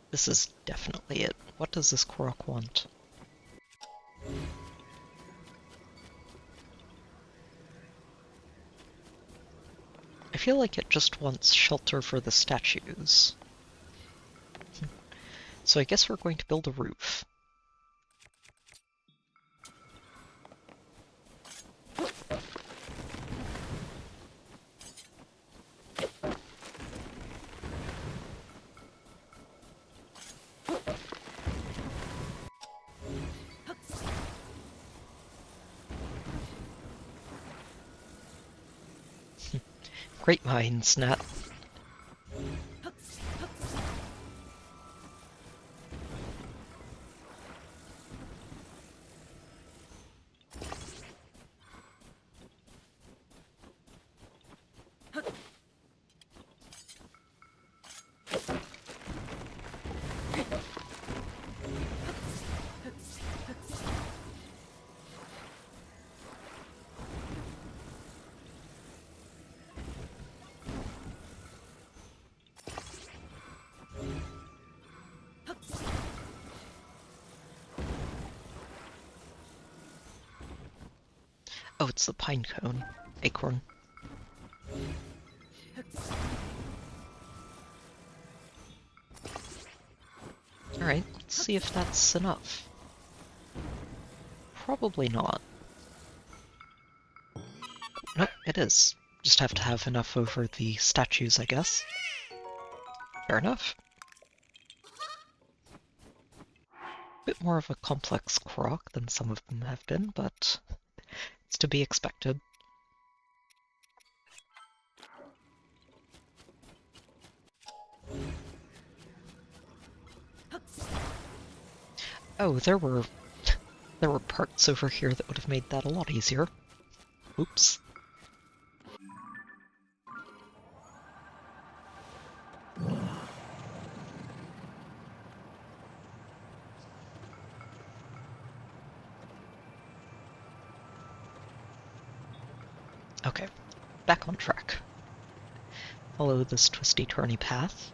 This is definitely it. What does this Korok want? I feel like it just wants shelter for the statues. So I guess we're going to build a roof. Great minds, Nat. Oh, it's the pine cone. Acorn. Alright, let's see if that's enough. Probably not. Nope, it is. Just have to have enough over the statues, I guess. Fair enough. Bit more of a complex Korok than some of them have been, but it's to be expected. Oh, there were parts over here that would have made that a lot easier. Oops. Okay, back on track. Follow this twisty-turny path.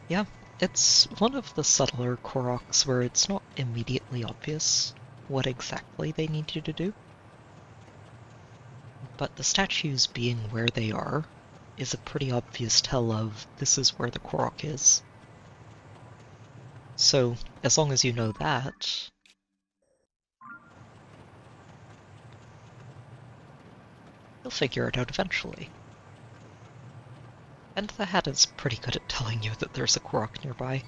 Yeah, it's one of the subtler Koroks where it's not immediately obvious what exactly they need you to do. But the statues being where they are is a pretty obvious tell of this is where the Korok is. So, as long as you know that, you'll figure it out eventually. And the hat is pretty good at telling you that there's a Korok nearby.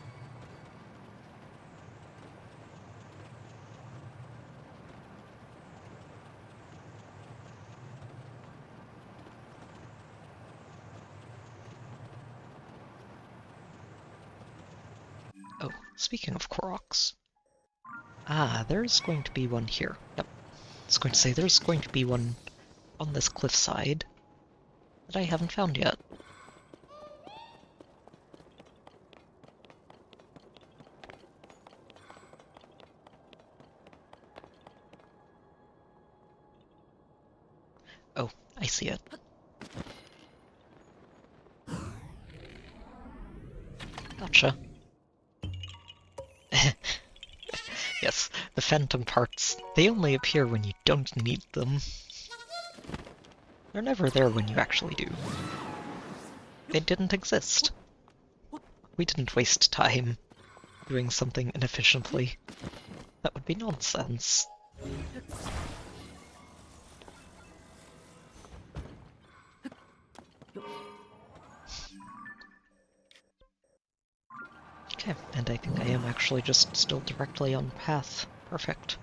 Oh, speaking of Koroks. Ah, there's going to be one here. Yep. I was going to say there's going to be one on this cliffside that I haven't found yet. Oh, I see it. Gotcha. Yes, the phantom parts, they only appear when you don't need them. They're never there when you actually do. They didn't exist. We didn't waste time doing something inefficiently. That would be nonsense. Okay, and I think I am actually just still directly on path. Perfect.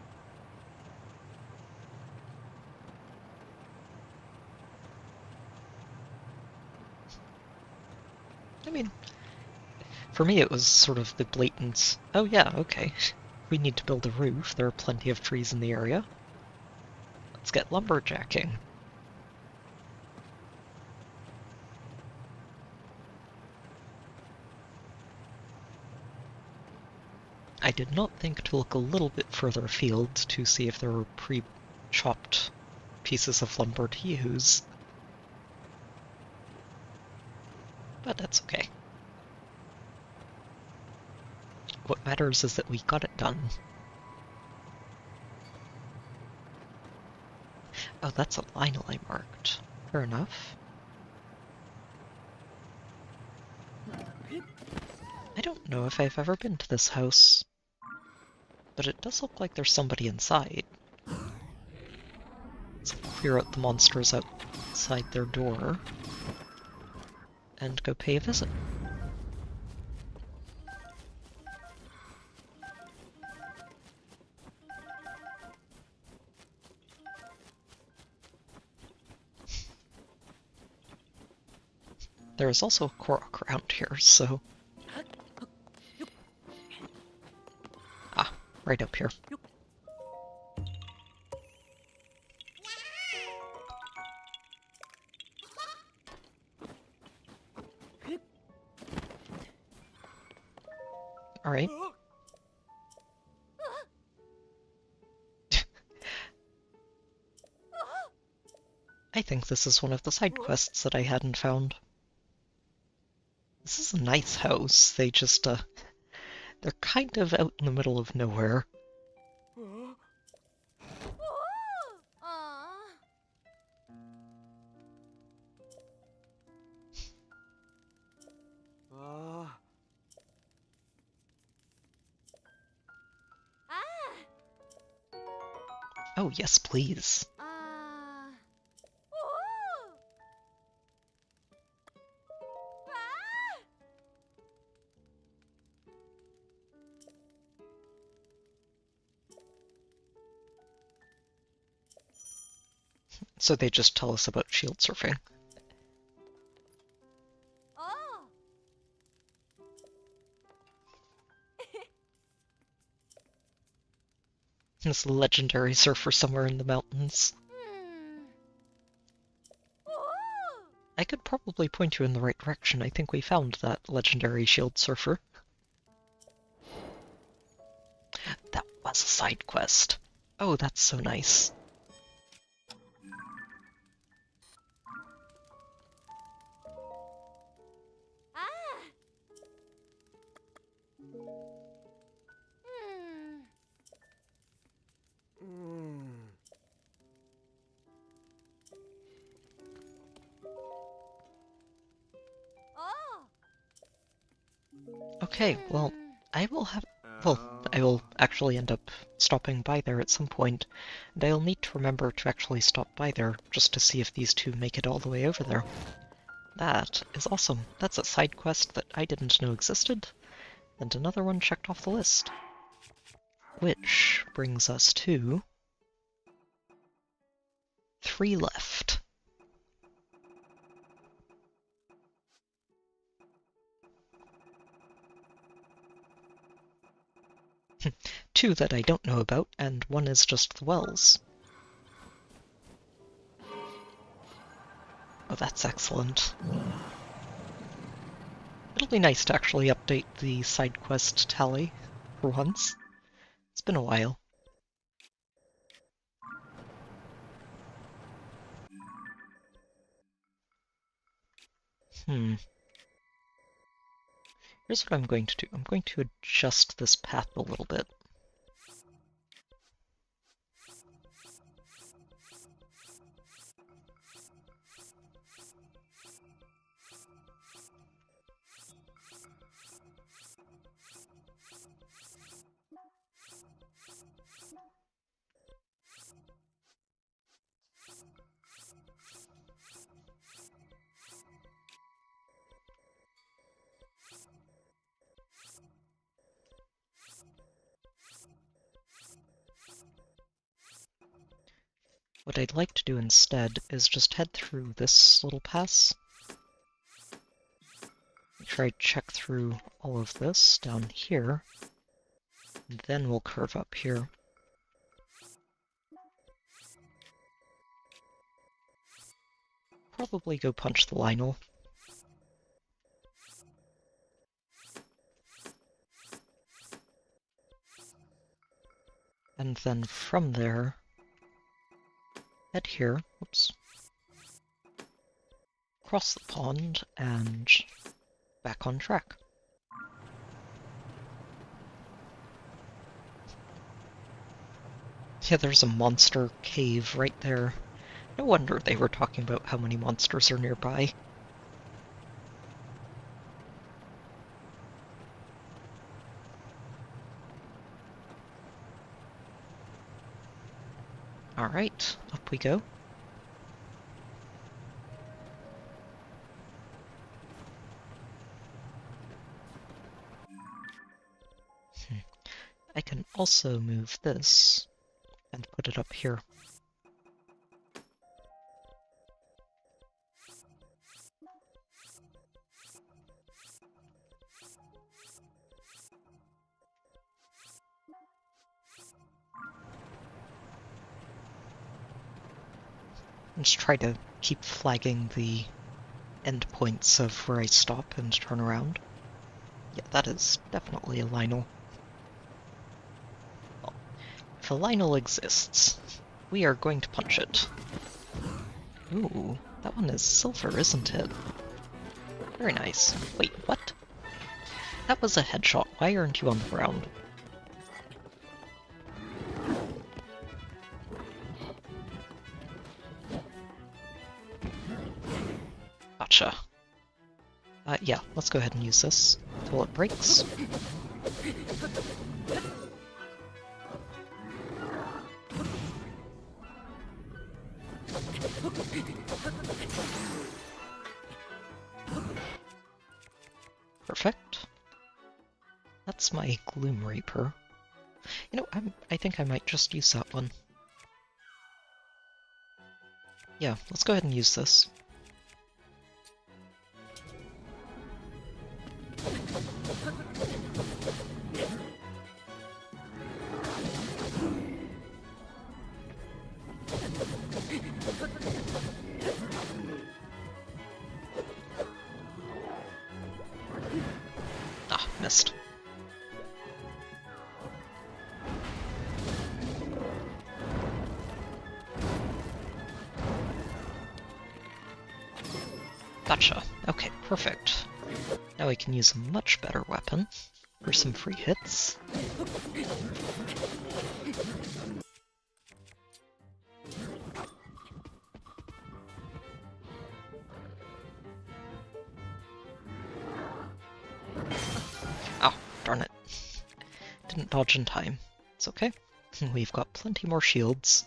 I mean, for me it was sort of the blatant, oh yeah, okay, we need to build a roof, there are plenty of trees in the area. Let's get lumberjacking. I did not think to look a little bit further afield to see if there were pre-chopped pieces of lumber to use. But that's okay. What matters is that we got it done. Oh, that's a Lionel I marked. Fair enough. I don't know if I've ever been to this house, but it does look like there's somebody inside. Let's clear out the monsters outside their door and go pay a visit. There is also a Korok around here, so... Ah, right up here. Alright. I think this is one of the side quests that I hadn't found. This is a nice house, they just, they're kind of out in the middle of nowhere. Oh, yes, please. So they just tell us about shield surfing. This legendary surfer somewhere in the mountains. I could probably point you in the right direction. I think we found that legendary shield surfer. That was a side quest. Oh, that's so nice. Okay, well, I will actually end up stopping by there at some point, and I'll need to remember to actually stop by there just to see if these two make it all the way over there. That is awesome. That's a side quest that I didn't know existed, and another one checked off the list. Which brings us to 3 left. two that I don't know about, and one is just the wells. Oh, that's excellent. It'll be nice to actually update the side quest tally for once. It's been a while. Here's what I'm going to do. I'm going to adjust this path a little bit. What I'd like to do instead is just head through this little pass. Make sure I check through all of this down here, and then we'll curve up here. Probably go punch the Lionel. And then from there, head here, whoops, cross the pond, and back on track. Yeah, there's a monster cave right there. No wonder they were talking about how many monsters are nearby. Alright, up we go. I can also move this and put it up here. And just try to keep flagging the endpoints of where I stop and turn around. Yeah, that is definitely a Lionel. Well, if a Lionel exists, we are going to punch it. Ooh, that one is silver, isn't it? Very nice. Wait, what? That was a headshot. Why aren't you on the ground? Gotcha. Yeah, let's go ahead and use this until it breaks. Perfect. That's my Gloom Reaper. You know, I think I might just use that one. Yeah, let's go ahead and use this. Ah, missed. Gotcha. Okay, perfect. Now I can use a much better weapon for some free hits. Oh, darn it. Didn't dodge in time. It's okay. We've got plenty more shields.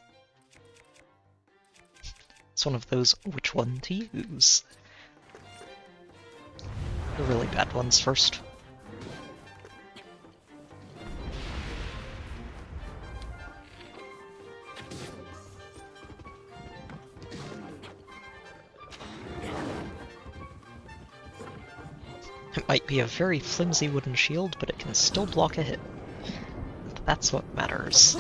It's one of those which one to use. The really bad ones first. It might be a very flimsy wooden shield, but it can still block a hit. That's what matters.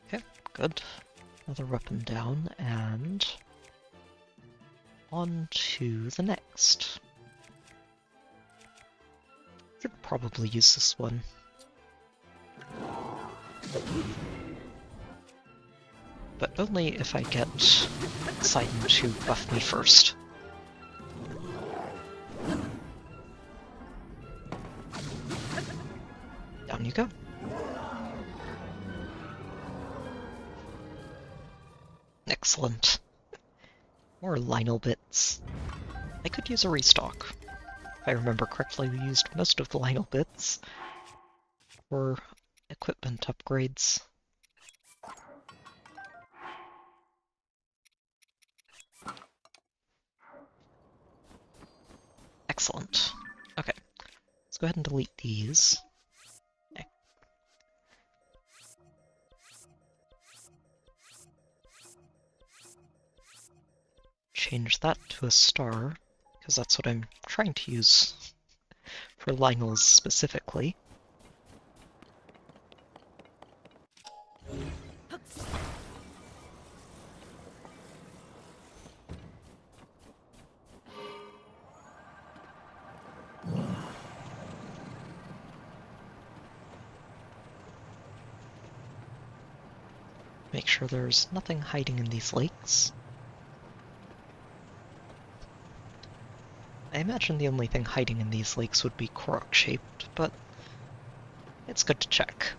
Okay, good. Another weapon down, and on to the next. Should probably use this one. But only if I get Sidon to buff me first. Down you go. Excellent. More Lionel bits. I could use a restock. If I remember correctly, we used most of the Lionel bits for equipment upgrades. Excellent. Okay, let's go ahead and delete these. Okay. Change that to a star, because that's what I'm trying to use for Lionel's specifically. Make sure there's nothing hiding in these lakes. I imagine the only thing hiding in these lakes would be Korok-shaped, but it's good to check.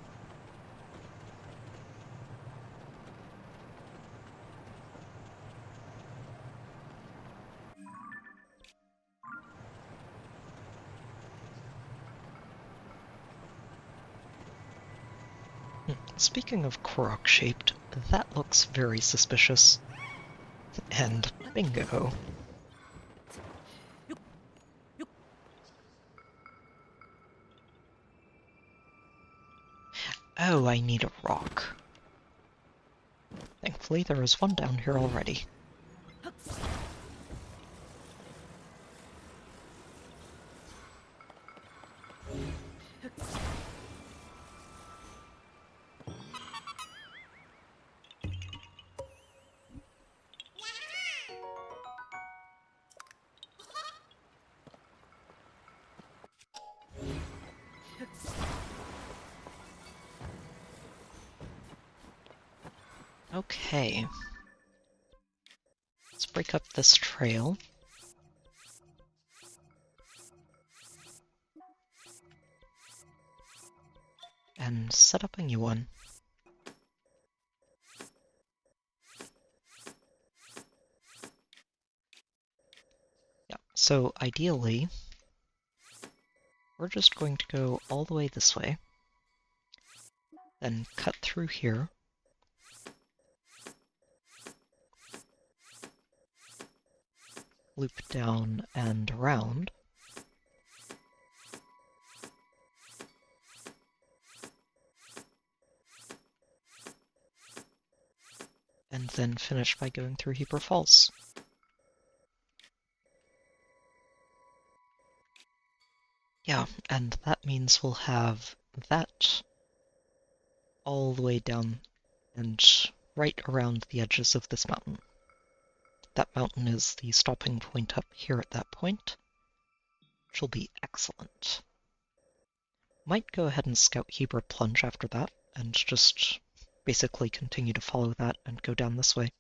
Speaking of Korok-shaped, that looks very suspicious. And bingo. Oh, I need a rock. Thankfully, there is one down here already. Okay. Let's break up this trail. And set up a new one. Yeah, so ideally, we're just going to go all the way this way, then cut through here, loop down and around, and then finish by going through Hebra Falls. Yeah, and that means we'll have that all the way down and right around the edges of this mountain. That mountain is the stopping point up here at that point, which will be excellent. Might go ahead and scout Hebra Plunge after that, and just basically continue to follow that and go down this way.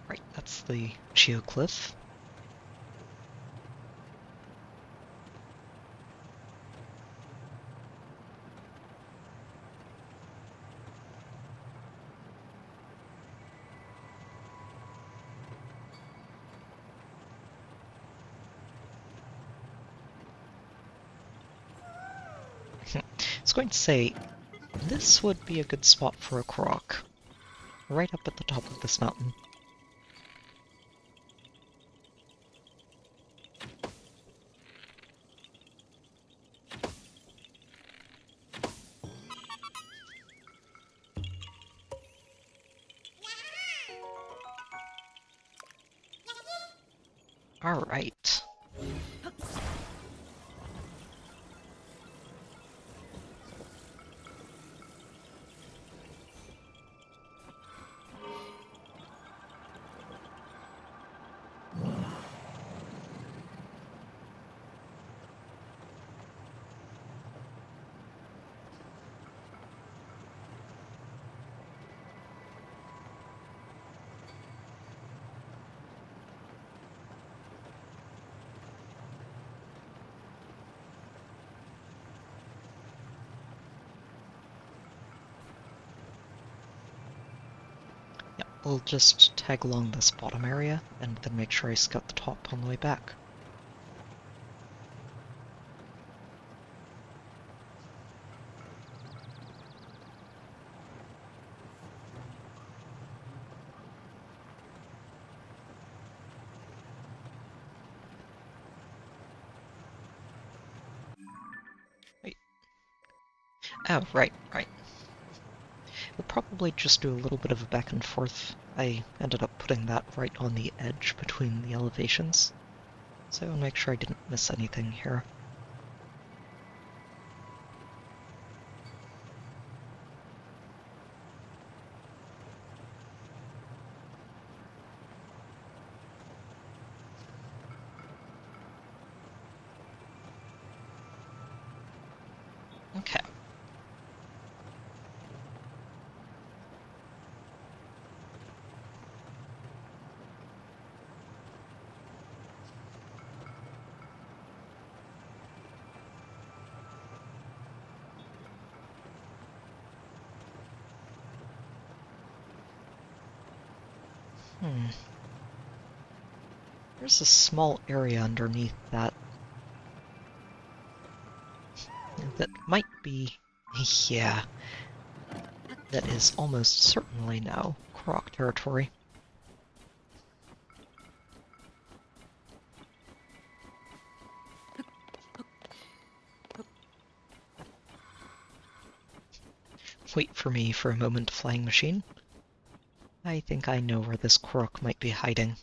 Right, that's the Geocliff. was going to say, this would be a good spot for a croc. Right up at the top of this mountain. Alright. I'll just tag along this bottom area, and then make sure I scout the top on the way back. Wait. Oh, right. We'll probably just do a little bit of a back and forth. I ended up putting that right on the edge between the elevations, so I'll make sure I didn't miss anything here. Okay. There's a small area underneath that might be... yeah. That is almost certainly now croc territory. Wait for me for a moment, flying machine. I think I know where this croc might be hiding.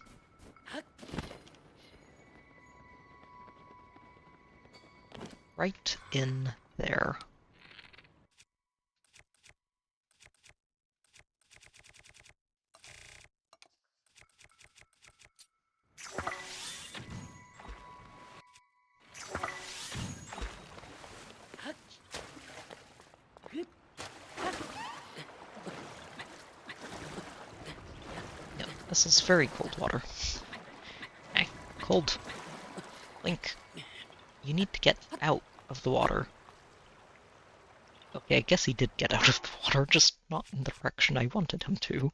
Right in there. Yep, this is very cold water. Cold. Link, you need to get out of the water. Okay, I guess he did get out of the water, just not in the direction I wanted him to.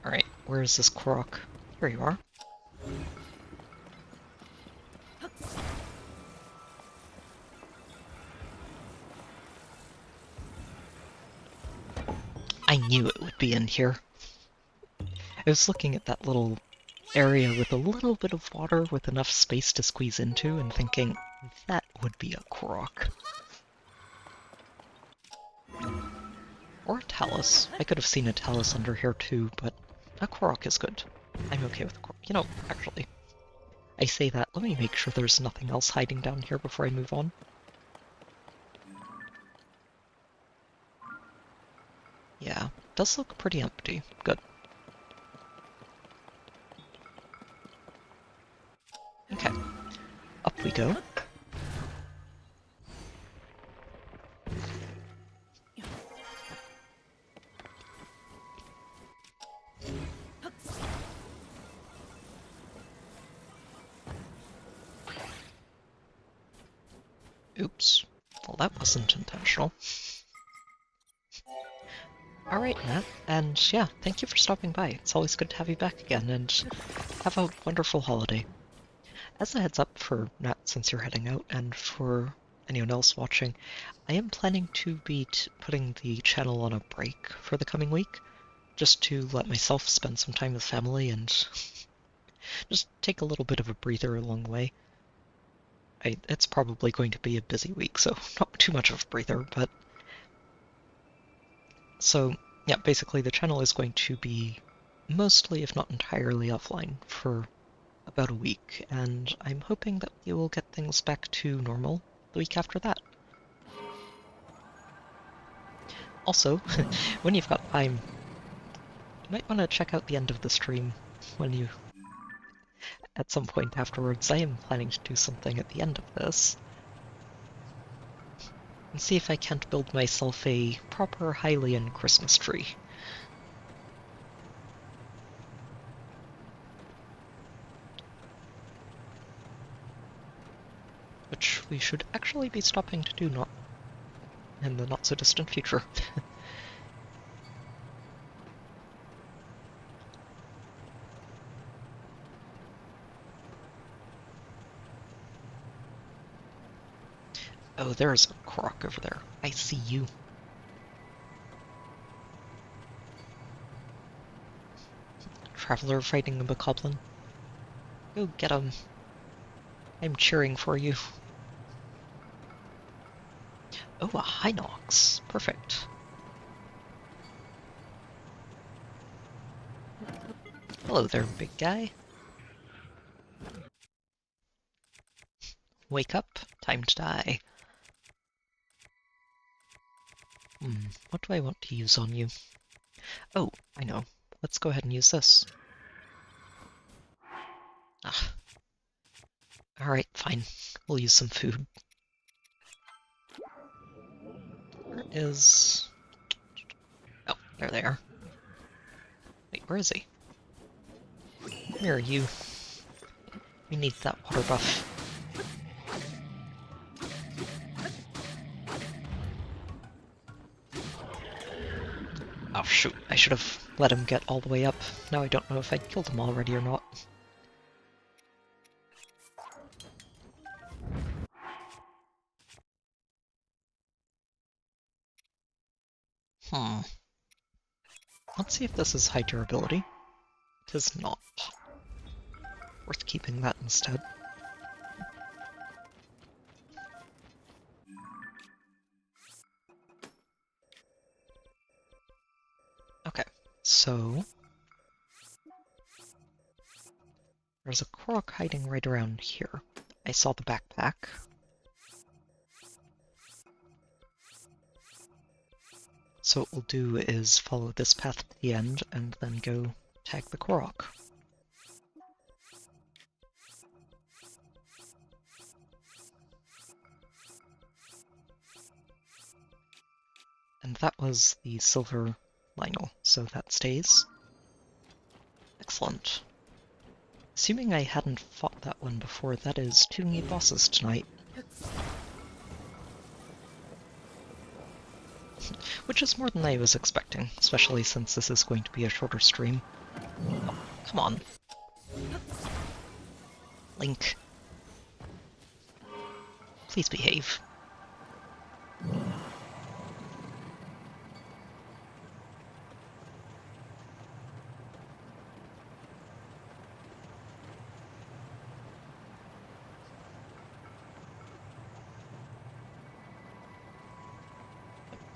Alright, where is this croc? Here you are. I knew it would be in here. I was looking at that little area with a little bit of water with enough space to squeeze into and thinking, that would be a croc. Or a talus. I could have seen a talus under here too, but a croc is good. I'm okay with a croc. You know, actually, I say that, let me make sure there's nothing else hiding down here before I move on. Yeah, it does look pretty empty. Good. Okay, up we go. Oops. Well, that wasn't intentional. Alright, Matt, and yeah, thank you for stopping by. It's always good to have you back again, and have a wonderful holiday. As a heads up for Matt, since you're heading out, and for anyone else watching, I am planning to be putting the channel on a break for the coming week, just to let myself spend some time with family and just take a little bit of a breather along the way. It's probably going to be a busy week, so not too much of a breather, but... So, yeah, basically the channel is going to be mostly, if not entirely, offline for about a week, and I'm hoping that we will get things back to normal the week after that. Also, when you've got time, you might want to check out the end of the stream when you... at some point afterwards. I am planning to do something at the end of this. And see if I can't build myself a proper Hylian Christmas tree. Which we should actually be stopping to do not in the not-so-distant future. Oh, there's a croc over there. I see you. Traveler fighting a bokoblin. Go get him. I'm cheering for you. Oh, a Hinox. Perfect. Hello there, big guy. Wake up. Time to die. What do I want to use on you? Oh, I know. Let's go ahead and use this. Ah. Alright, fine. We'll use some food. Where is... Oh, there they are. Wait, where is he? Come here, you. We need that water buff. Oh shoot, I should have let him get all the way up. Now I don't know if I'd killed him already or not. Let's see if this is high durability. It is not. Worth keeping that instead. Okay, so... there's a Korok hiding right around here. I saw the backpack. So what we'll do is follow this path to the end, and then go tag the Korok. And that was the silver Lionel, so that stays. Excellent. Assuming I hadn't fought that one before, that is 2 new bosses tonight. Which is more than I was expecting, especially since this is going to be a shorter stream. Oh, come on. Link. Please behave.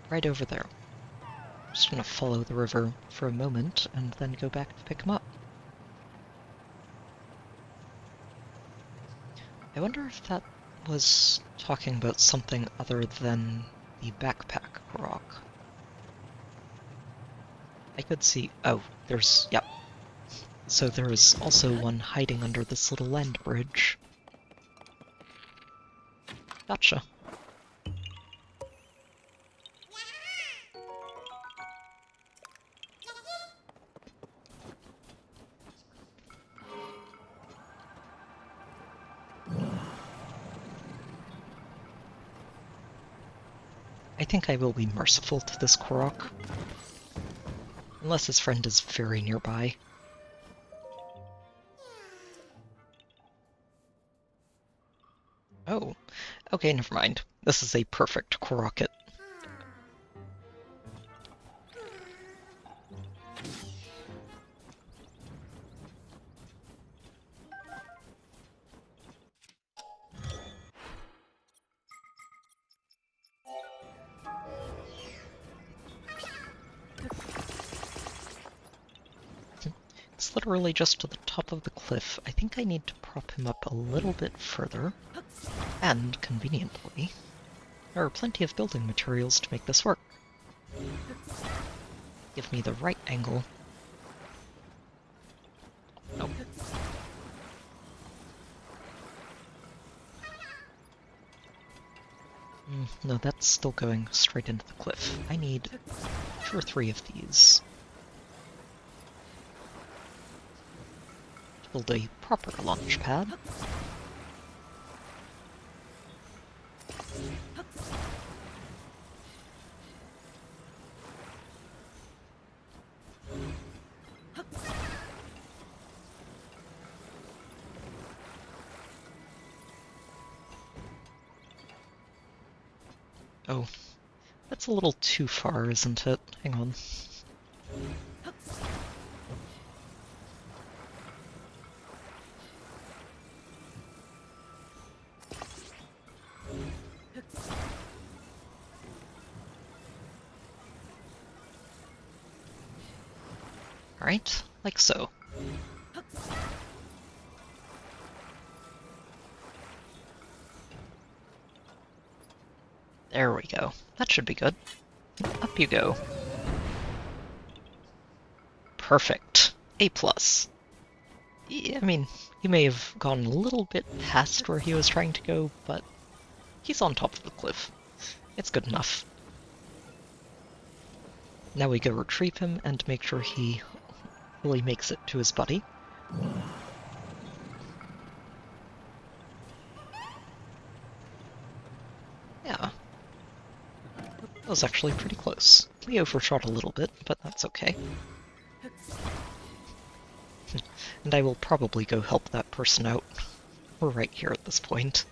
Right over there. Just gonna follow the river for a moment and then go back to pick him up. I wonder if that was talking about something other than the backpack Korok. I could see... oh, there's... yep. So there is also one hiding under this little land bridge. Gotcha. I think I will be merciful to this Korok. Unless his friend is very nearby. Oh, okay, never mind. This is a perfect Korokit. It's literally just to the top of the cliff. I think I need to prop him up a little bit further. And, conveniently, there are plenty of building materials to make this work. Give me the right angle. Nope. No, that's still going straight into the cliff. I need 2 or 3 of these. To build a proper launch pad. Oh, that's a little too far, isn't it? Hang on. Alright, like so. There we go. That should be good. Up you go. Perfect. A+. I mean, he may have gone a little bit past where he was trying to go, but he's on top of the cliff. It's good enough. Now we go retrieve him and make sure he really makes it to his buddy. Yeah. That was actually pretty close. We overshot a little bit, but that's okay. And I will probably go help that person out. We're right here at this point.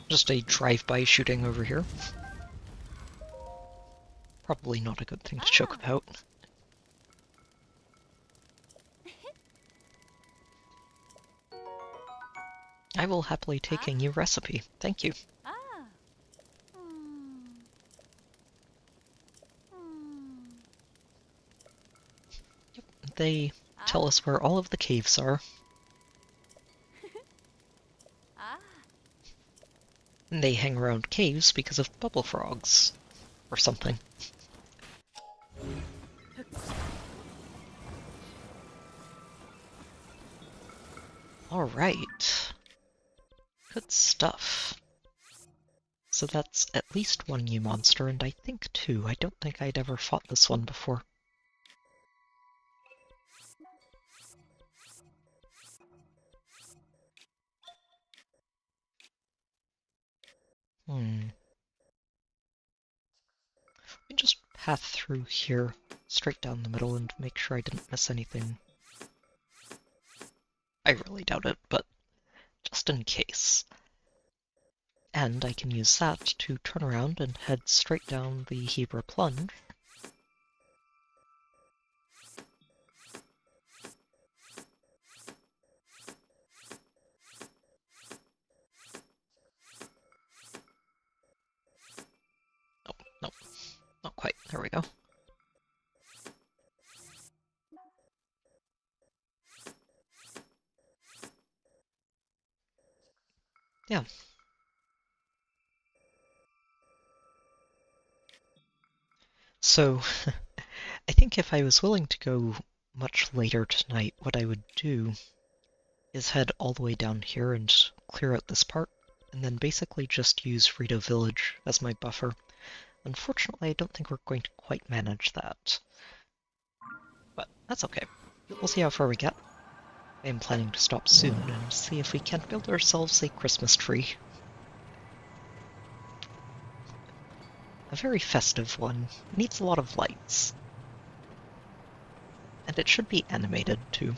Just a drive-by shooting over here. Probably not a good thing to joke about. I will happily take a new recipe. Thank you. Yep, they tell us where all of the caves are. And they hang around caves because of bubble frogs. Or something. Alright. Good stuff. So that's at least one new monster, and I think 2. I don't think I'd ever fought this one before. Let me just path through here, straight down the middle, and make sure I didn't miss anything. I really doubt it, but just in case. And I can use that to turn around and head straight down the Hebra plunge. Oh, no, not quite. There we go. Yeah. So, I think if I was willing to go much later tonight, what I would do is head all the way down here and clear out this part, and then basically just use Rito Village as my buffer. Unfortunately, I don't think we're going to quite manage that. But that's okay. We'll see how far we get. I am planning to stop soon and see if we can't build ourselves a Christmas tree. A very festive one. It needs a lot of lights. And it should be animated, too.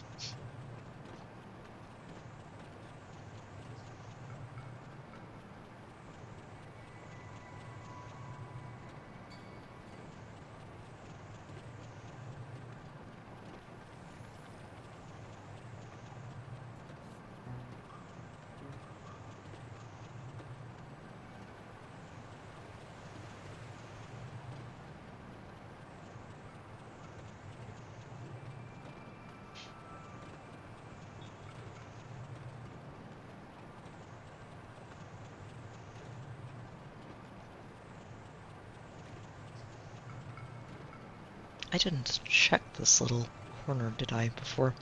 I didn't check this little corner, did I, before?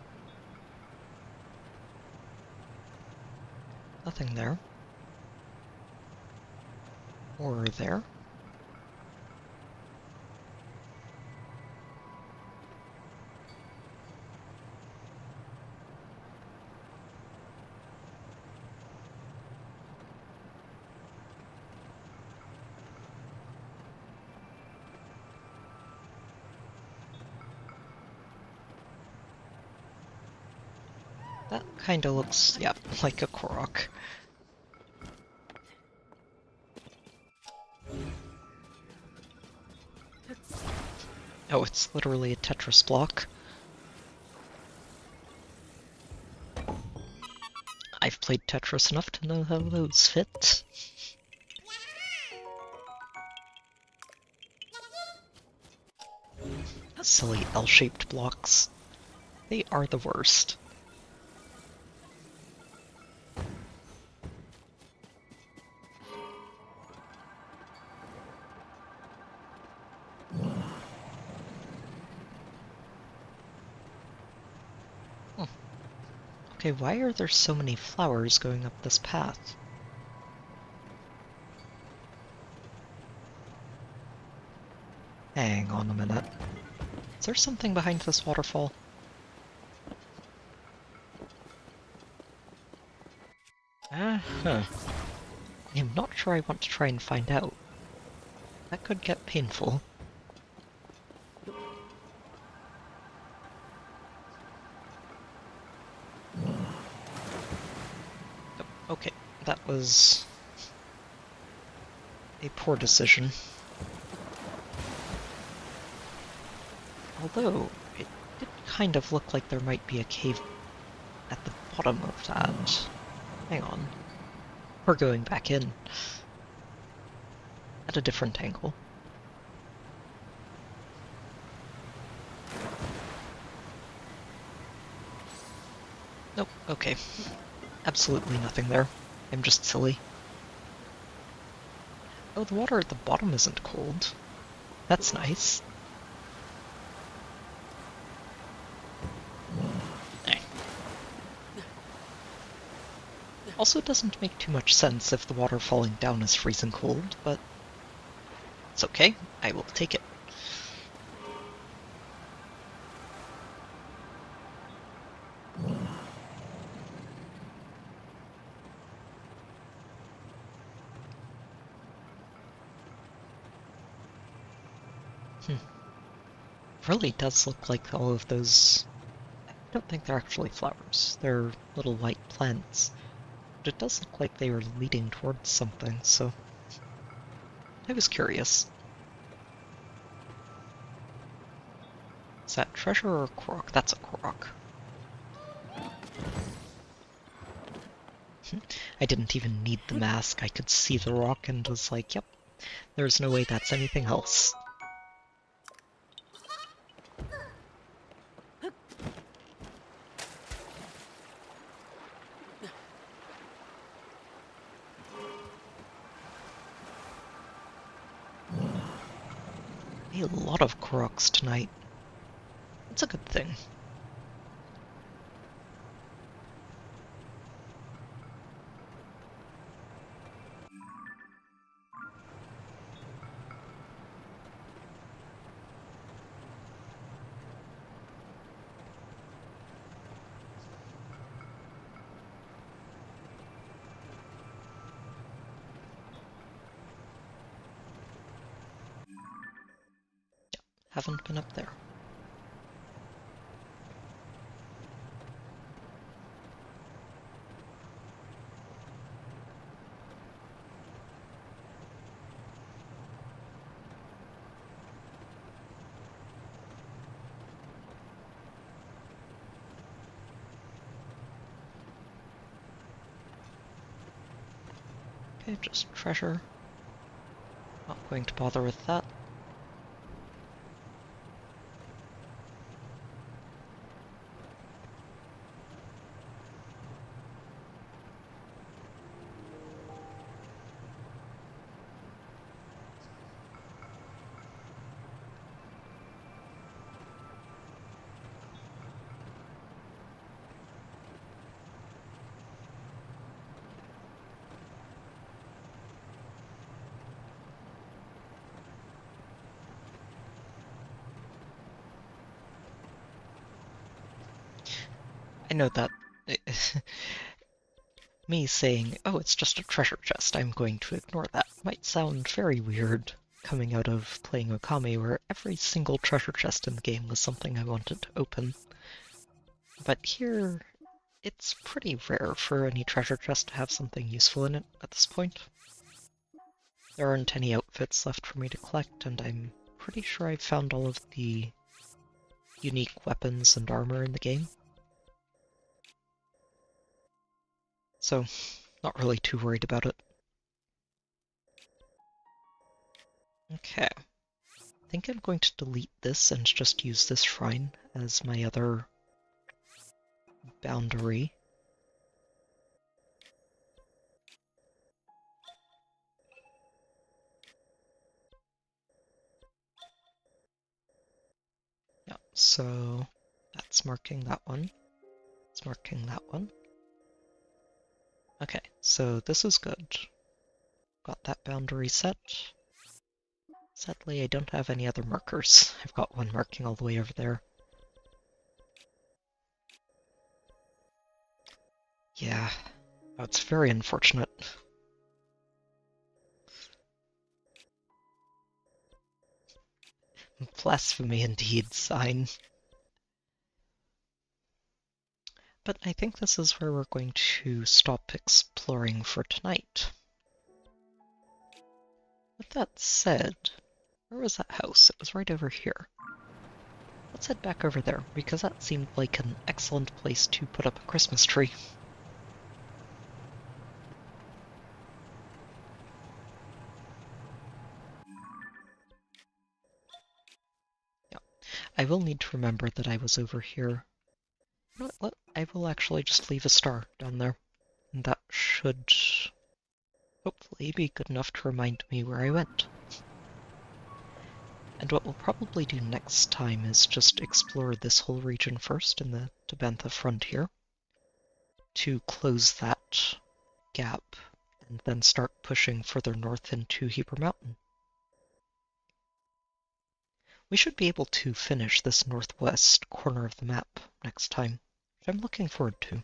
Nothing there. Or there. That kinda looks, yeah, like a Korok. Oh, it's literally a Tetris block. I've played Tetris enough to know how those fit. Silly L-shaped blocks. They are the worst. Okay, why are there so many flowers going up this path? Hang on a minute. Is there something behind this waterfall? Uh-huh. I'm not sure I want to try and find out. That could get painful. Okay, that was a poor decision. Although, it did kind of look like there might be a cave at the bottom of that. Hang on. We're going back in. At a different angle. Nope, okay. Absolutely nothing there. I'm just silly. Oh, the water at the bottom isn't cold. That's nice. Also, it doesn't make too much sense if the water falling down is freezing cold, but it's okay. I will take it. Really does look like all of those... I don't think they're actually flowers. They're little white plants. But it does look like they are leading towards something, so... I was curious. Is that treasure or Korok? That's a Korok. I didn't even need the mask. I could see the rock and was like, yep, there's no way that's anything else. A lot of Koroks tonight. It's a good thing. haven't been up there. Okay, just treasure. Not going to bother with that. I know that me saying, oh, it's just a treasure chest, I'm going to ignore that, might sound very weird coming out of playing Okami, where every single treasure chest in the game was something I wanted to open. But here, it's pretty rare for any treasure chest to have something useful in it at this point. There aren't any outfits left for me to collect, and I'm pretty sure I've found all of the unique weapons and armor in the game. So, not really too worried about it. Okay. I think I'm going to delete this and just use this shrine as my other boundary. Yeah, so that's marking that one. It's marking that one. Okay, so this is good. Got that boundary set. Sadly, I don't have any other markers. I've got one marking all the way over there. Yeah, that's very unfortunate. Blasphemy indeed, sign. But I think this is where we're going to stop exploring for tonight. With that said, where was that house? It was right over here. Let's head back over there, because that seemed like an excellent place to put up a Christmas tree. Yeah, I will need to remember that I was over here. You know what? I will actually just leave a star down there. And that should hopefully be good enough to remind me where I went. And what we'll probably do next time is just explore this whole region first in the Tabantha frontier to close that gap and then start pushing further north into Hebra Mountain. We should be able to finish this northwest corner of the map next time, which I'm looking forward to.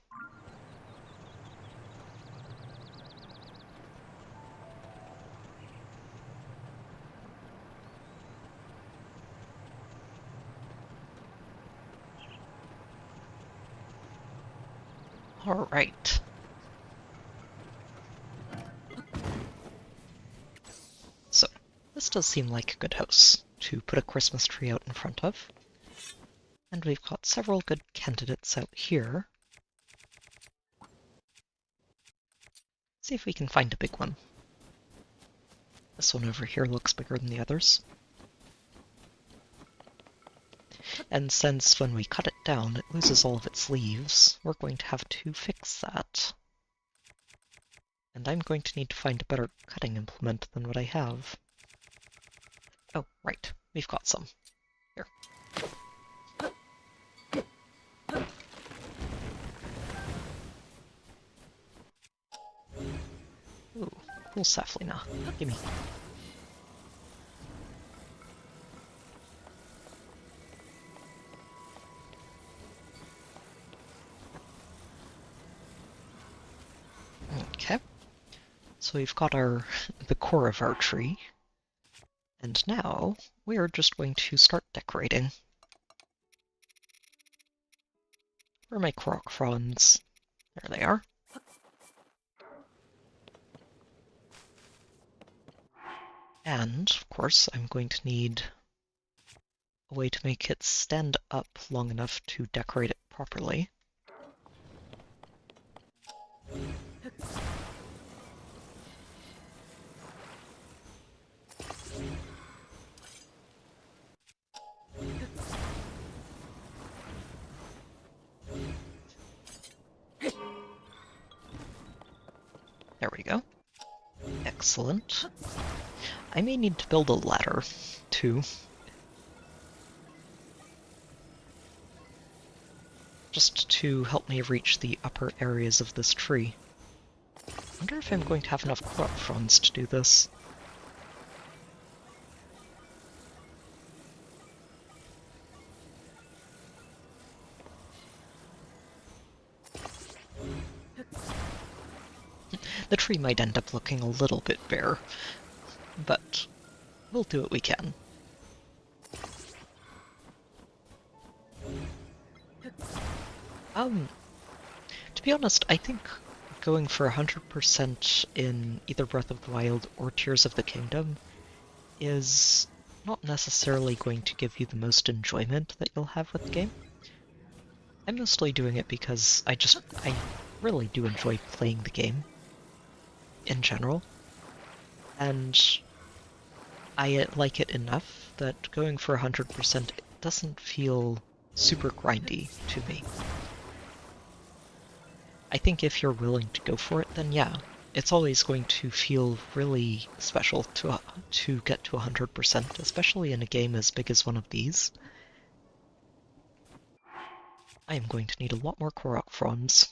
Alright. So, this does seem like a good house to put a Christmas tree out in front of. And we've got several good candidates out here. See if we can find a big one. This one over here looks bigger than the others. And since when we cut it down, it loses all of its leaves, we're going to have to fix that. And I'm going to need to find a better cutting implement than what I have. Oh, right. We've got some. Here. Ooh, cool Saflina. Gimme. Okay. So we've got the core of our tree. And now we're just going to start decorating. Where are my croc fronds? There they are. And, of course, I'm going to need a way to make it stand up long enough to decorate it properly. There we go. Excellent. I may need to build a ladder, too. Just to help me reach the upper areas of this tree. I wonder if I'm going to have enough crop fronds to do this. The tree might end up looking a little bit bare, but we'll do what we can. To be honest, I think going for 100% in either Breath of the Wild or Tears of the Kingdom is not necessarily going to give you the most enjoyment that you'll have with the game. I'm mostly doing it because I really do enjoy playing the game in general, and I like it enough that going for 100% doesn't feel super grindy to me. I think if you're willing to go for it, then yeah, it's always going to feel really special to get to 100%, especially in a game as big as one of these. I am going to need a lot more Korok fronds.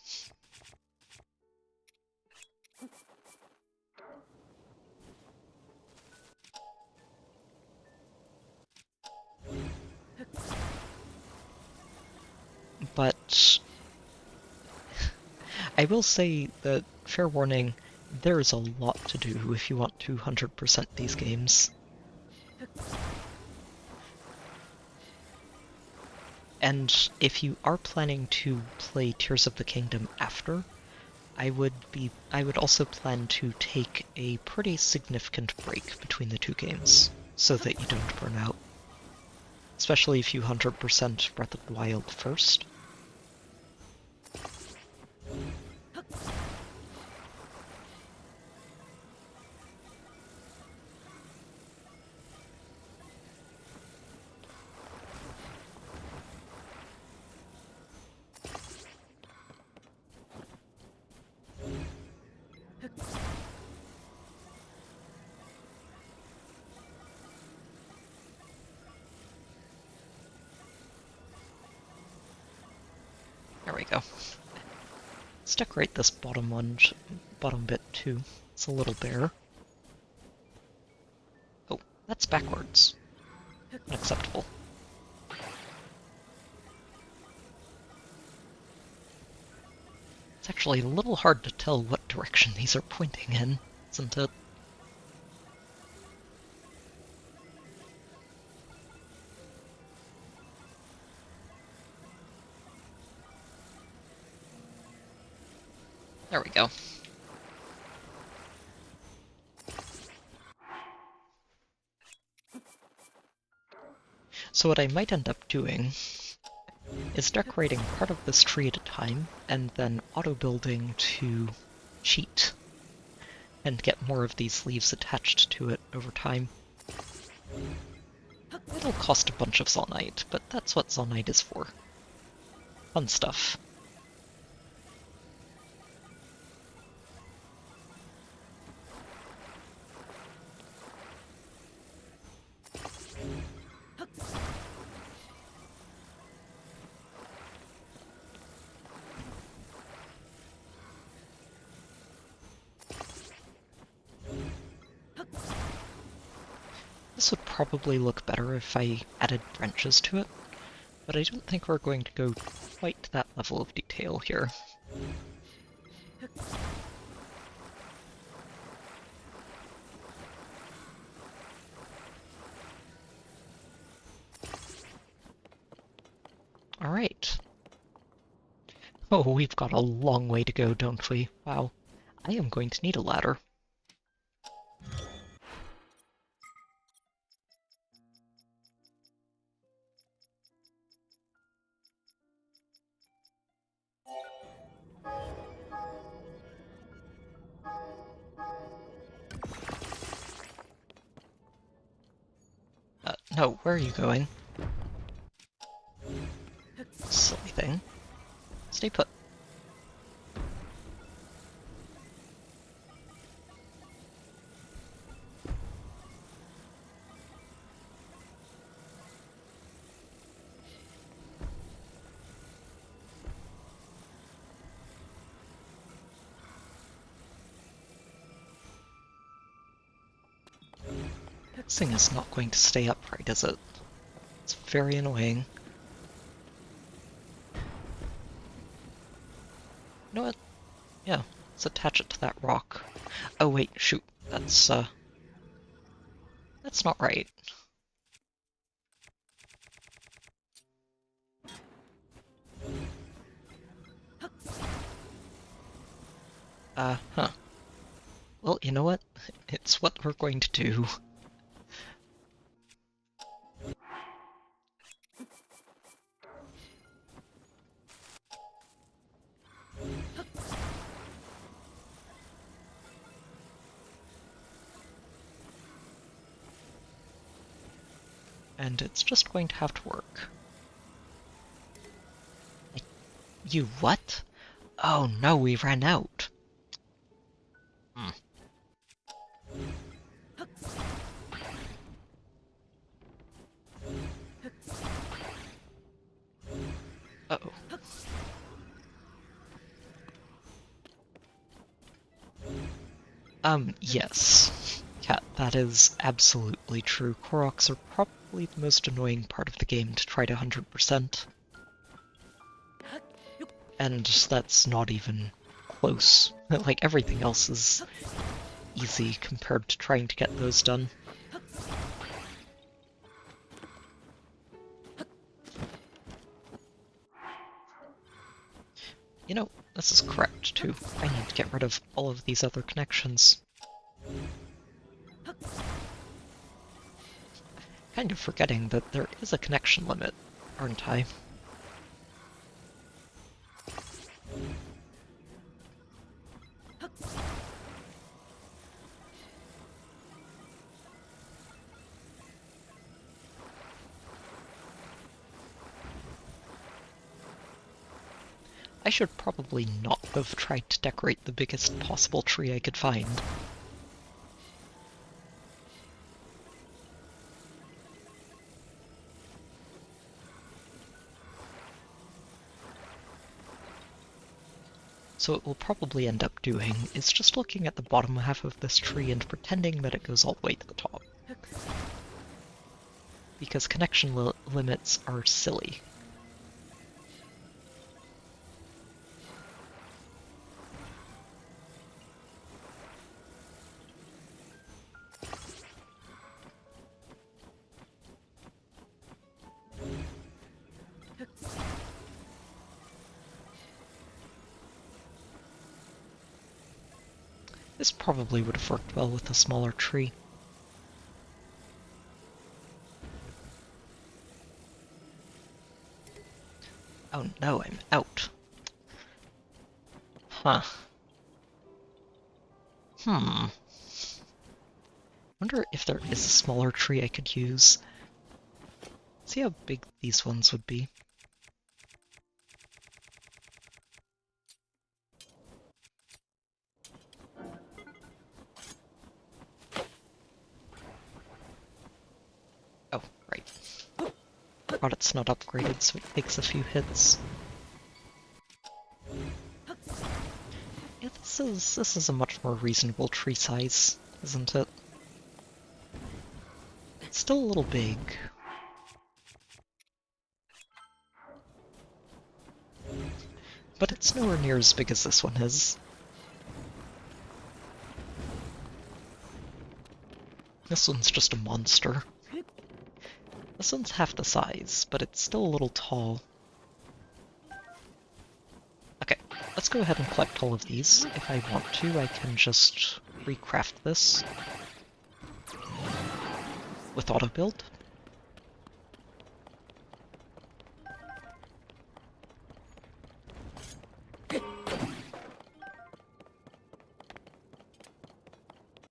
But I will say that, fair warning, there is a lot to do if you want to 100% these games. And if you are planning to play Tears of the Kingdom after, I would also plan to take a pretty significant break between the two games, so that you don't burn out. Especially if you 100% Breath of the Wild first. There we go. Let's decorate this bottom bit too. It's a little bare. Oh, that's backwards. Unacceptable. It's actually a little hard to tell what direction these are pointing in, isn't it? There we go. So what I might end up doing is decorating part of this tree at a time, and then auto-building to cheat, and get more of these leaves attached to it over time. It'll cost a bunch of Zonite, but that's what Zonite is for. Fun stuff. This would probably look better if I added branches to it, but I don't think we're going to go quite to that level of detail here. Alright. Oh, we've got a long way to go, don't we? Wow. I am going to need a ladder. No, where are you going? Silly thing. Stay put. This thing is not going to stay upright, is it? It's very annoying. You know what? Yeah, let's attach it to that rock. Oh wait, shoot. That's not right. Huh. Well, you know what? It's what we're going to do. And it's just going to have to work. You what? Oh no, we ran out. Hmm. Uh-oh. Yes. Yeah, that is absolutely true. Koroks are probably the most annoying part of the game to try to 100%. And that's not even close. Like, everything else is easy compared to trying to get those done. You know, this is correct, too. I need to get rid of all of these other connections. Kind of forgetting that there is a connection limit, aren't I? I should probably not have tried to decorate the biggest possible tree I could find. So what we'll probably end up doing is just looking at the bottom half of this tree and pretending that it goes all the way to the top. Because connection limits are silly. This probably would have worked well with a smaller tree. Oh no, I'm out. Huh. Wonder if there is a smaller tree I could use. See how big these ones would be. Oh, right. But it's not upgraded, so it takes a few hits. Yeah, this is a much more reasonable tree size, isn't it? It's still a little big. But it's nowhere near as big as this one is. This one's just a monster. This one's half the size, but it's still a little tall. let's go ahead and collect all of these. If I want to, I can just recraft this with auto-build.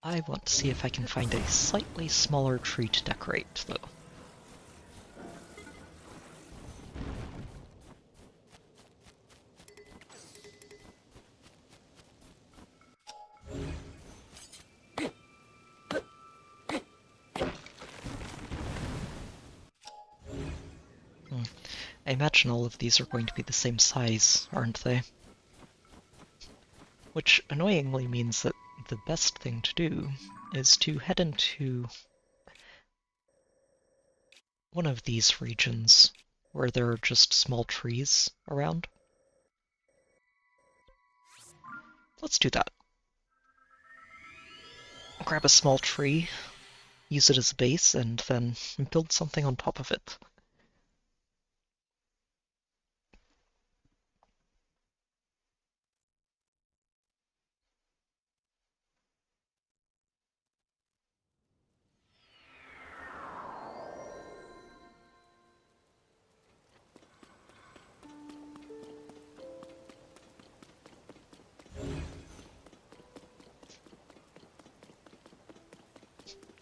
I want to see if I can find a slightly smaller tree to decorate, though. I imagine all of these are going to be the same size, aren't they? Which annoyingly means that the best thing to do is to head into one of these regions where there are just small trees around. Let's do that. Grab a small tree, use it as a base, and then build something on top of it.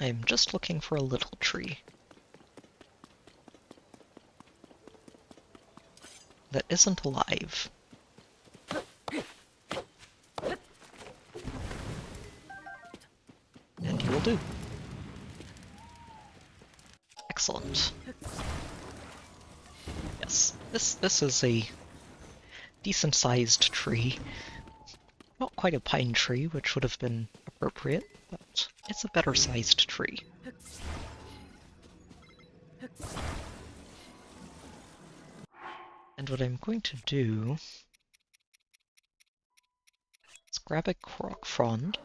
I'm just looking for a little tree that isn't alive. And you will do. Excellent. Yes, this is a decent-sized tree. Not quite a pine tree, which would have been appropriate, but it's a better-sized tree. And what I'm going to do is grab a Korok frond,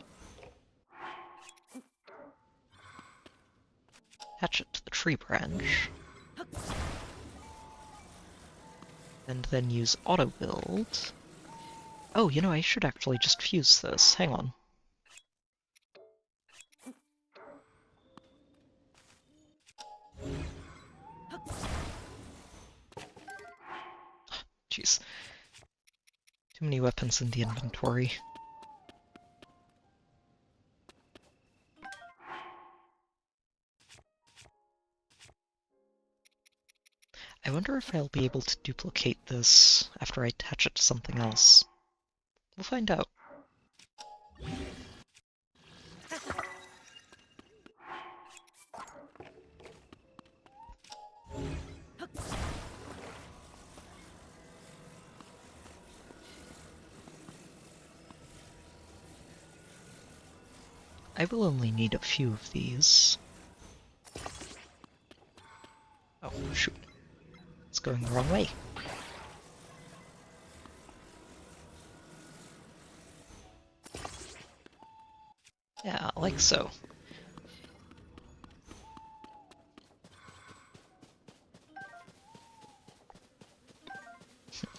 attach it to the tree branch, and then use auto-build. Oh, you know, I should actually just fuse this. Hang on. Jeez. Too many weapons in the inventory. I wonder if I'll be able to duplicate this after I attach it to something else. We'll find out. I will only need a few of these. Oh, shoot. It's going the wrong way. Yeah, like so.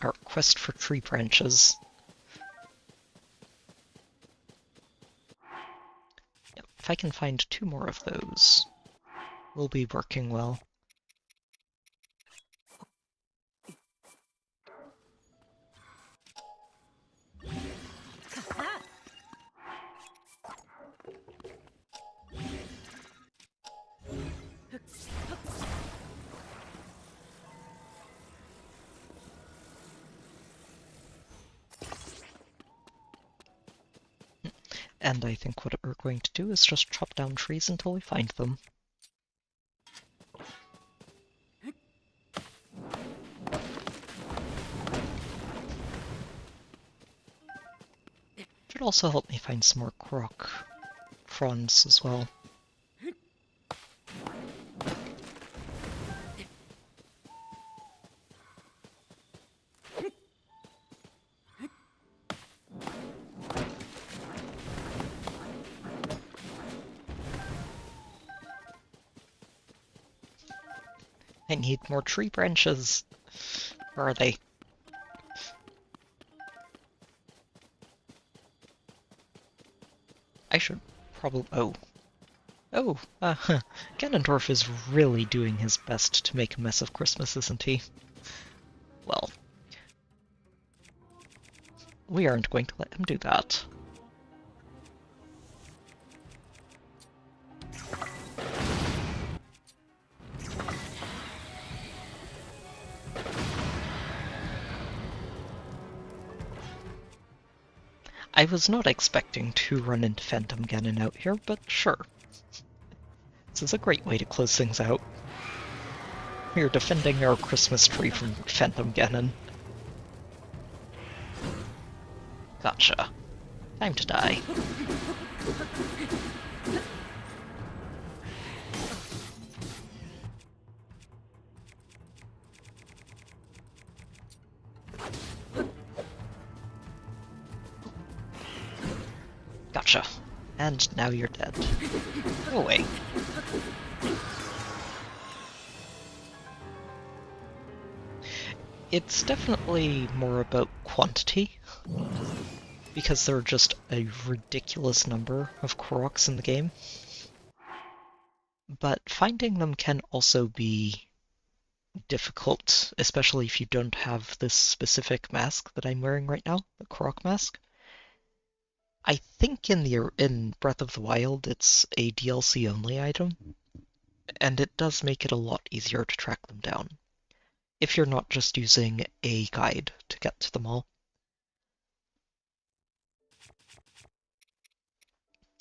Our quest for tree branches. Yep, if I can find 2 more of those, we'll be working well. And I think what we're going to do is just chop down trees until we find them. Should also help me find some more Korok fronds as well. I need more tree branches. Where are they? I should probably... Ganondorf is really doing his best to make a mess of Christmas, isn't he? Well, we aren't going to let him do that. I was not expecting to run into Phantom Ganon out here, but sure. This is a great way to close things out. We are defending our Christmas tree from Phantom Ganon. Gotcha. Time to die. Gotcha. And now you're dead. Go away. It's definitely more about quantity, because there are just a ridiculous number of Koroks in the game. But finding them can also be difficult, especially if you don't have this specific mask that I'm wearing right now, the Korok mask. I think in Breath of the Wild it's a DLC only item, and it does make it a lot easier to track them down, if you're not just using a guide to get to them all.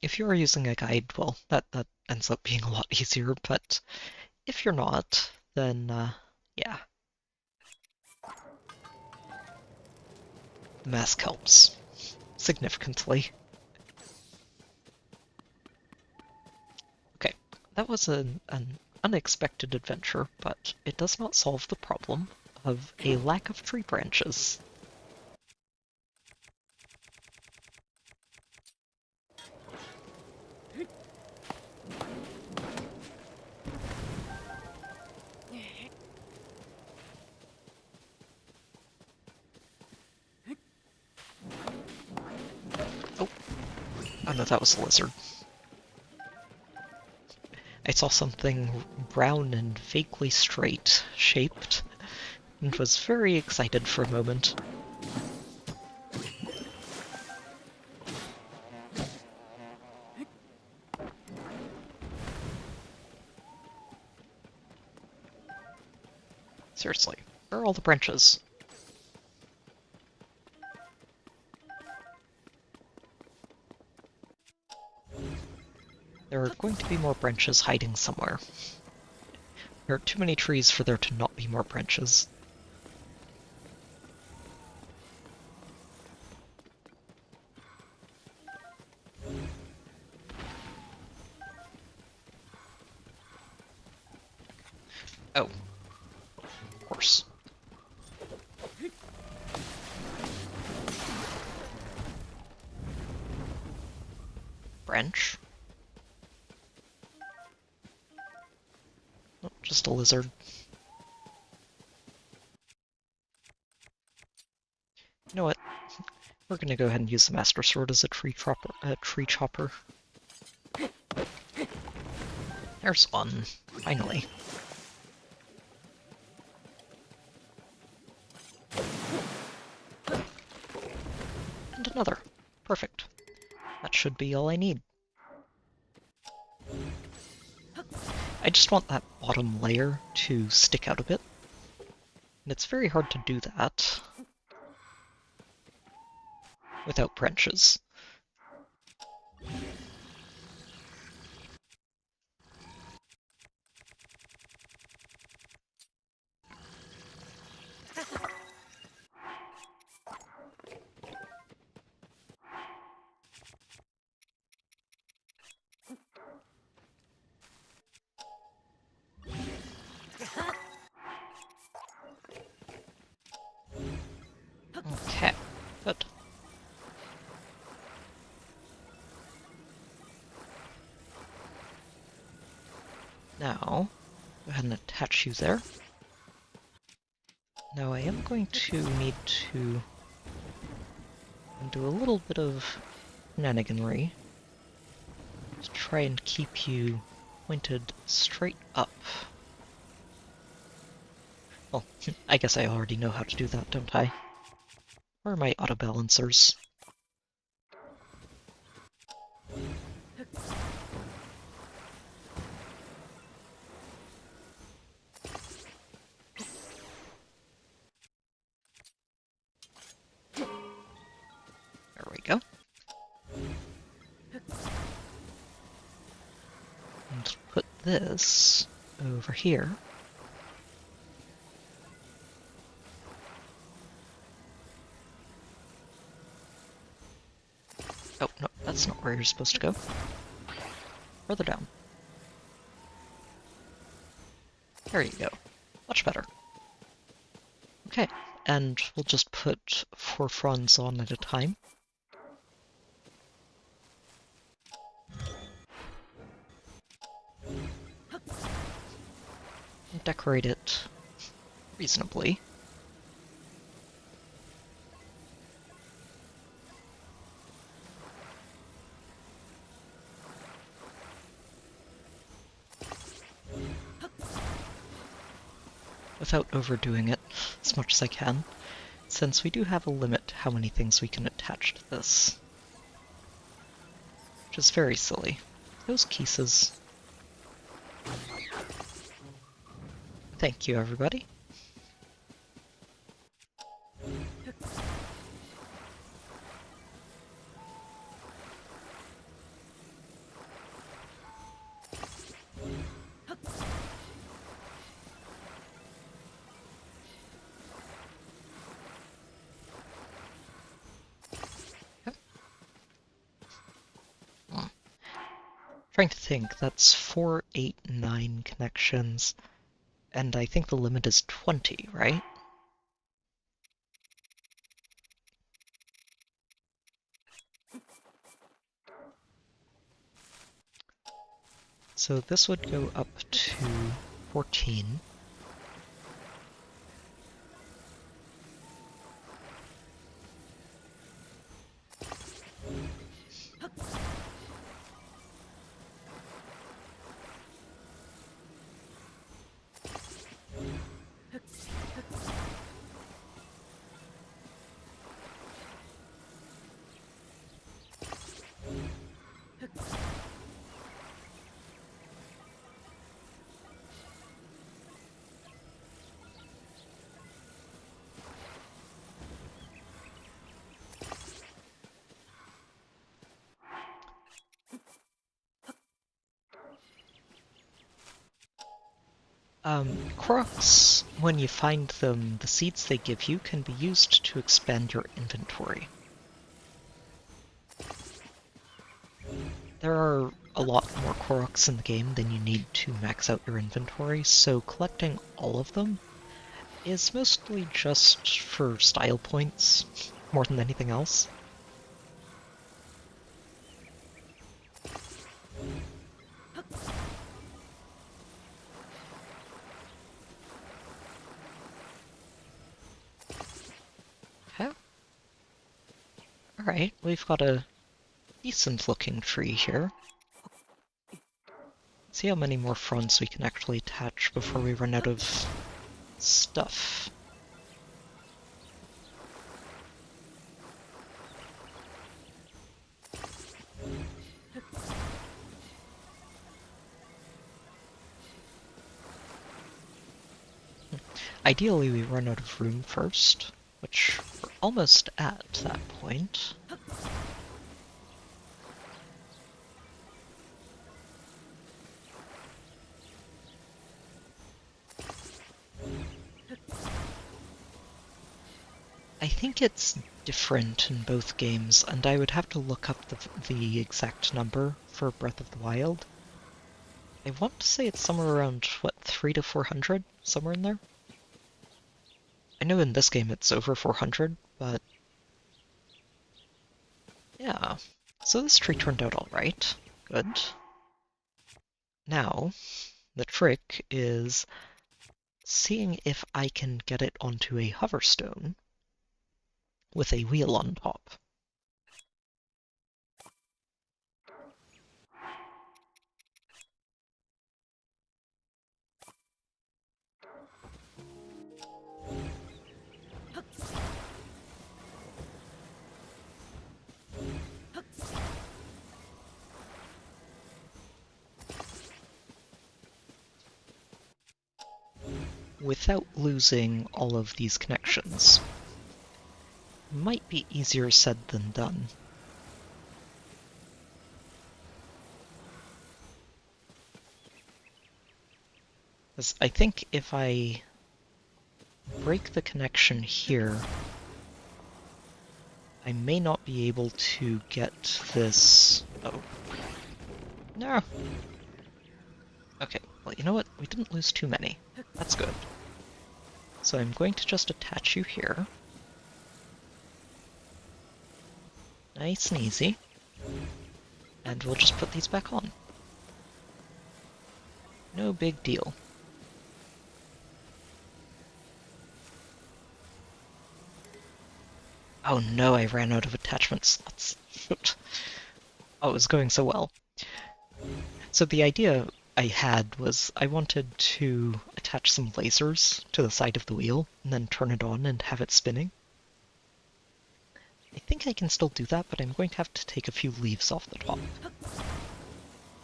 If you're using a guide, well, that ends up being a lot easier, but if you're not, then, yeah. The mask helps. Significantly. Okay, that was an unexpected adventure, but it does not solve the problem of a lack of tree branches. Oh no, that was a lizard. I saw something brown and vaguely straight shaped, and was very excited for a moment. Seriously, where are all the branches? There are going to be more branches hiding somewhere. There are too many trees for there to not be more branches. Oh. Of course. Branch? Oh, just a lizard. You know what? We're gonna go ahead and use the Master Sword as a tree chopper. There's one. Finally. And another. Perfect. That should be all I need. I just want that bottom layer to stick out a bit. And it's very hard to do that without branches. Okay, good. Now, go ahead and attach you there. Now I am going to need to do a little bit of shenaniganry to try and keep you pointed straight up. Well, I guess I already know how to do that, don't I? Where are my auto-balancers? There we go. And put this over here. Oh, no, that's not where you're supposed to go. Further down. There you go. Much better. Okay, and we'll just put 4 fronds on at a time. And decorate it reasonably. Without overdoing it as much as I can, since we do have a limit to how many things we can attach to this. Which is very silly. Those pieces. Thank you, everybody. Trying to think, that's 4, 8, 9 connections, and I think the limit is 20, right? So this would go up to 14. Koroks, when you find them, the seeds they give you can be used to expand your inventory. There are a lot more Koroks in the game than you need to max out your inventory, so collecting all of them is mostly just for style points, more than anything else. Okay. Alright, we've got a decent looking tree here. Let's see how many more fronds we can actually attach before we run out of stuff. Ideally, we run out of room first, which we're almost at that point. I think it's different in both games, and I would have to look up the exact number for Breath of the Wild. I want to say it's somewhere around, what, 300 to 400? Somewhere in there? I know in this game it's over 400, but... yeah. So this tree turned out alright. Good. Now, the trick is seeing if I can get it onto a hoverstone with a wheel on top. without losing all of these connections. Might be easier said than done. Because I think if I break the connection here, I may not be able to get this... Oh. No! Okay, well, you know what? We didn't lose too many. That's good. So I'm going to just attach you here. Nice and easy. And we'll just put these back on. No big deal. Oh no, I ran out of attachment slots. Oh, it was going so well. So the idea I had was I wanted to attach some lasers to the side of the wheel and then turn it on and have it spinning. I think I can still do that, but I'm going to have to take a few leaves off the top,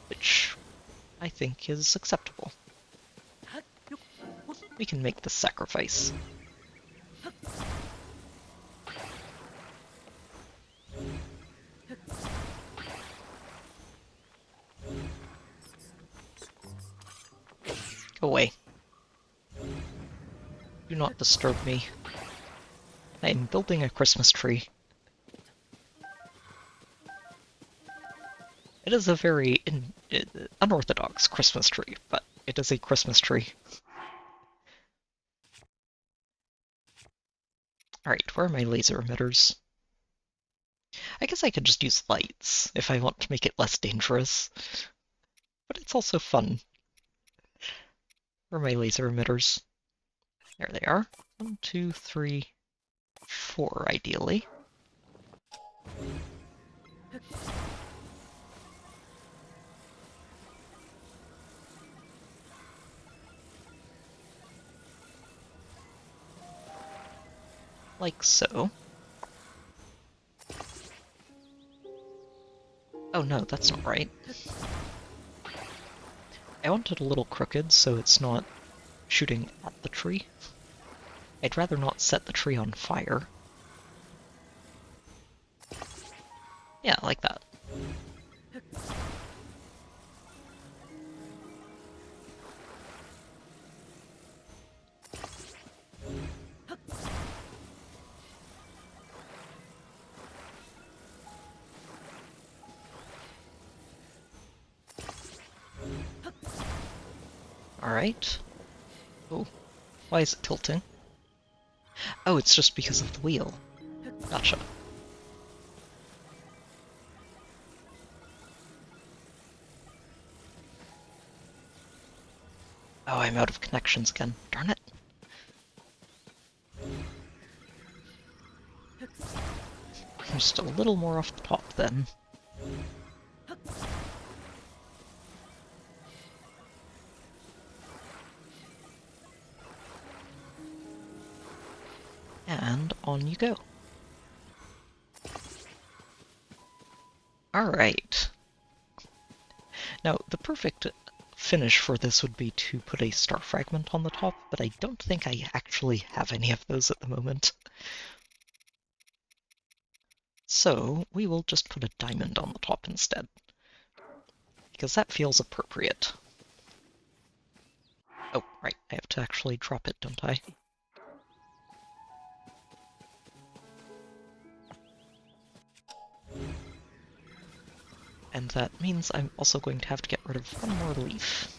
which I think is acceptable. We can make the sacrifice. Go away. Do not disturb me. I am building a Christmas tree. It is a very unorthodox Christmas tree, but it is a Christmas tree. Alright, where are my laser emitters? I guess I could just use lights if I want to make it less dangerous. But it's also fun. Where are my laser emitters? There they are. 1, 2, 3, 4, ideally. Like so. Oh no, that's not right. I want it a little crooked so it's not shooting at the tree. I'd rather not set the tree on fire. Yeah, like that. Alright. Oh, why is it tilting? Oh, it's just because of the wheel. Gotcha. Oh, I'm out of connections again. Darn it. Just a little more off the top then. And on you go. Alright. Now, the perfect finish for this would be to put a star fragment on the top, but I don't think I actually have any of those at the moment. So, we will just put a diamond on the top instead, because that feels appropriate. Oh, right, I have to actually drop it, don't I? And that means I'm also going to have to get rid of one more leaf.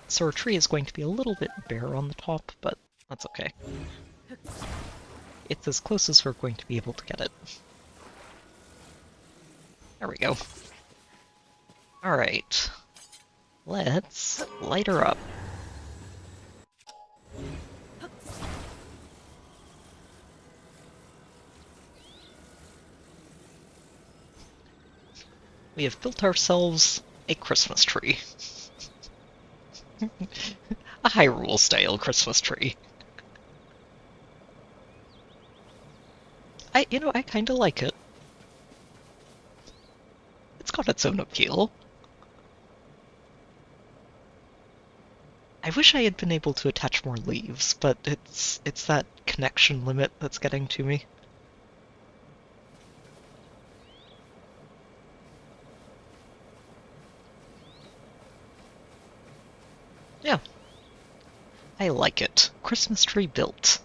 So our tree is going to be a little bit bare on the top, but that's okay. It's as close as we're going to be able to get it. There we go. Alright. Let's light her up. We have built ourselves a Christmas tree. A Hyrule-style Christmas tree. I kinda like it. It's got its own appeal. I I wish I had been able to attach more leaves, but it's that connection limit that's getting to me. Yeah, I like it. Christmas tree built.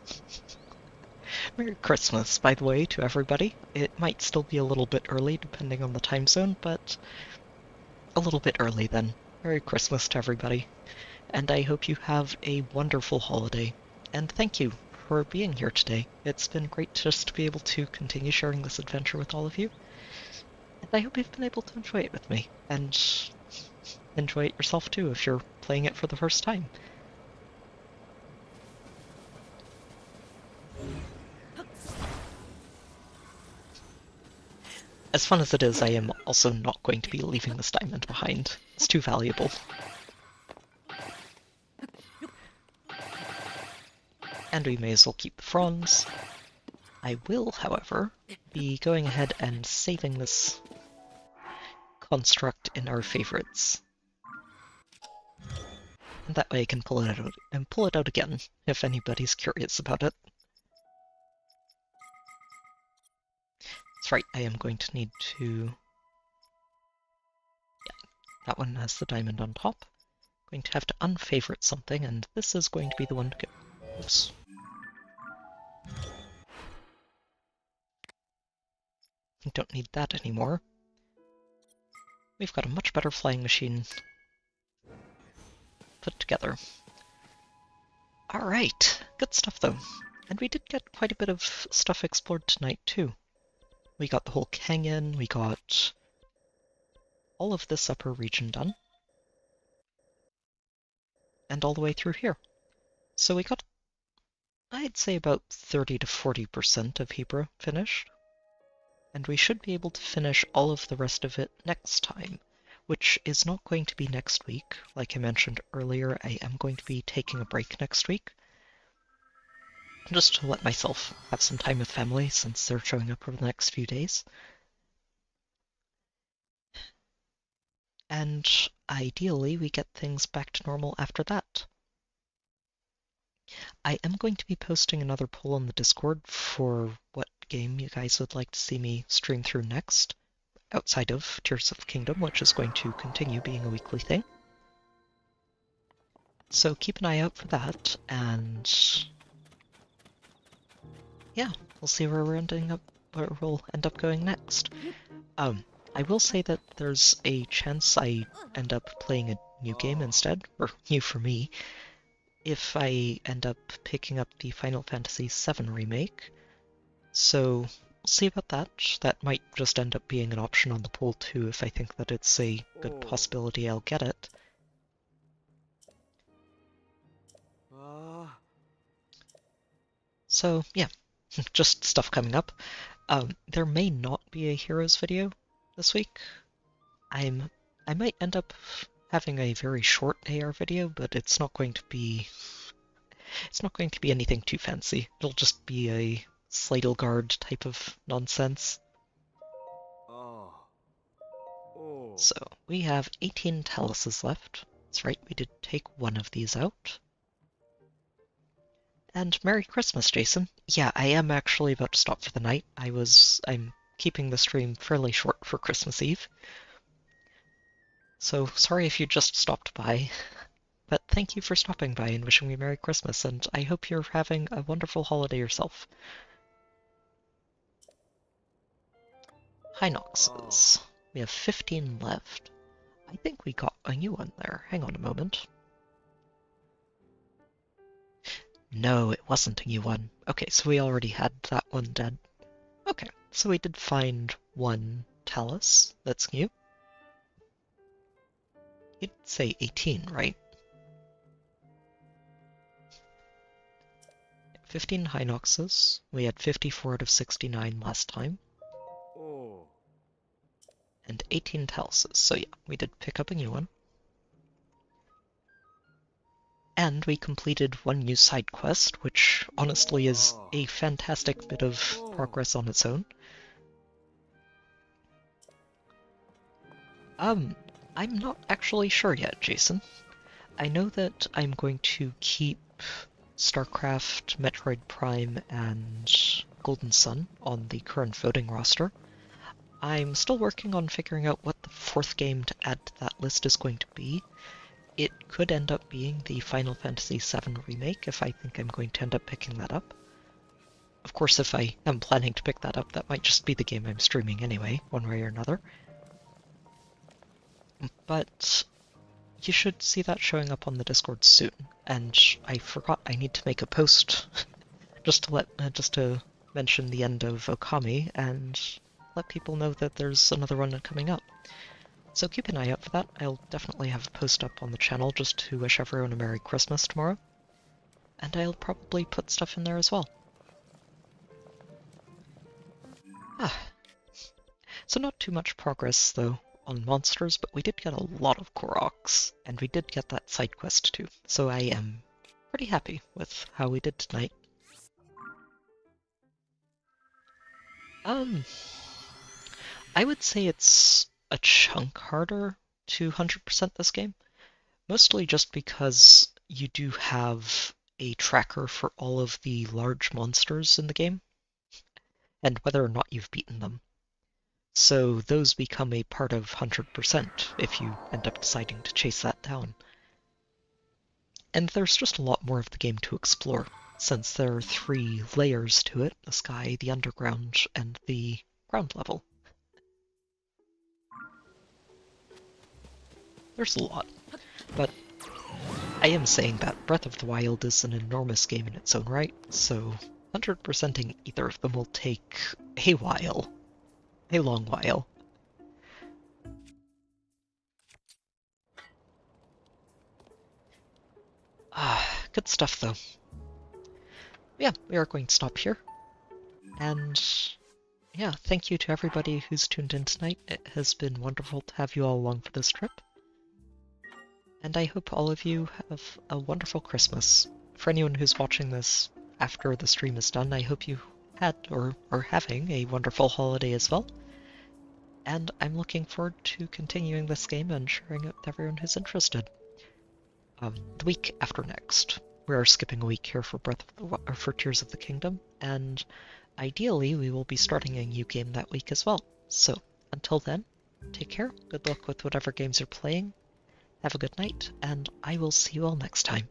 Merry Christmas, by the way, to everybody. It might still be a little bit early, depending on the time zone, but a little bit early then. Merry Christmas to everybody. And I hope you have a wonderful holiday. And thank you for being here today. It's been great just to be able to continue sharing this adventure with all of you. And I hope you've been able to enjoy it with me. And enjoy it yourself too if you're playing it for the first time. As fun as it is, I am also not going to be leaving this diamond behind. It's too valuable. And we may as well keep the fronds. I will, however, be going ahead and saving this construct in our favorites. And that way I can pull it out and pull it out again, if anybody's curious about it. That's right, I am going to need to... Yeah, that one has the diamond on top. I'm going to have to unfavorite something, and this is going to be the one to go. Oops. I don't need that anymore. We've got a much better flying machine put together. Alright, good stuff though. And we did get quite a bit of stuff explored tonight too. We got the whole canyon, we got all of this upper region done. And all the way through here. So we got, I'd say, about 30 to 40% of Hebra finished. And we should be able to finish all of the rest of it next time, which is not going to be next week. Like I mentioned earlier, I am going to be taking a break next week. Just to let myself have some time with family, since they're showing up over the next few days. And ideally, we get things back to normal after that. I am going to be posting another poll on the Discord for what game you guys would like to see me stream through next, outside of Tears of the Kingdom, which is going to continue being a weekly thing. So keep an eye out for that, and yeah, we'll see where we'll end up going next. I will say that there's a chance I end up playing a new game instead, or new for me, if I end up picking up the Final Fantasy VII Remake. So we'll see about that. That might just end up being an option on the poll too, if I think that it's a good possibility I'll get it. So yeah, just stuff coming up. There may not be a Heroes video this week. I might end up having a very short AR video, but it's not going to be anything too fancy. It'll just be a Slidelguard type of nonsense. So we have 18 Taluses left. That's right, we did take one of these out. And Merry Christmas, Jason. Yeah, I am actually about to stop for the night. I'm keeping the stream fairly short for Christmas Eve. So sorry if you just stopped by, but thank you for stopping by and wishing me Merry Christmas, and I hope you're having a wonderful holiday yourself. Hinoxes. We have 15 left. I think we got a new one there. Hang on a moment. No, it wasn't a new one. Okay, so we already had that one dead. Okay, so we did find one Talus that's new. You'd say 18, right? 15 Hinoxes. We had 54 out of 69 last time. And 18 Taluses. So yeah, we did pick up a new one. And we completed one new side quest, which honestly is a fantastic bit of progress on its own. I'm not actually sure yet, Jason. I know that I'm going to keep StarCraft, Metroid Prime, and Golden Sun on the current voting roster. I'm still working on figuring out what the fourth game to add to that list is going to be. It could end up being the Final Fantasy VII Remake if I think I'm going to end up picking that up. Of course, if I am planning to pick that up, that might just be the game I'm streaming anyway, one way or another. But you should see that showing up on the Discord soon. And I forgot I need to make a post just to mention the end of Okami and let people know that there's another one coming up. So keep an eye out for that. I'll definitely have a post up on the channel just to wish everyone a Merry Christmas tomorrow. And I'll probably put stuff in there as well. So not too much progress, though, on monsters, but we did get a lot of Koroks, and we did get that side quest too, so I am pretty happy with how we did tonight. I would say it's a chunk harder to 100% this game, mostly just because you do have a tracker for all of the large monsters in the game, and whether or not you've beaten them. So those become a part of 100% if you end up deciding to chase that down. And there's just a lot more of the game to explore, since there are 3 layers to it: the sky, the underground, and the ground level. There's a lot, but I am saying that Breath of the Wild is an enormous game in its own right, so 100%ing either of them will take a while. A long while. Good stuff, though. Yeah, we are going to stop here. And yeah, thank you to everybody who's tuned in tonight. It has been wonderful to have you all along for this trip. And I hope all of you have a wonderful Christmas. For anyone who's watching this after the stream is done, I hope you had or are having a wonderful holiday as well. And I'm looking forward to continuing this game and sharing it with everyone who's interested. The week after next, we are skipping a week here for for Tears of the Kingdom, and ideally we will be starting a new game that week as well. So until then, take care, good luck with whatever games you're playing, have a good night, and I will see you all next time.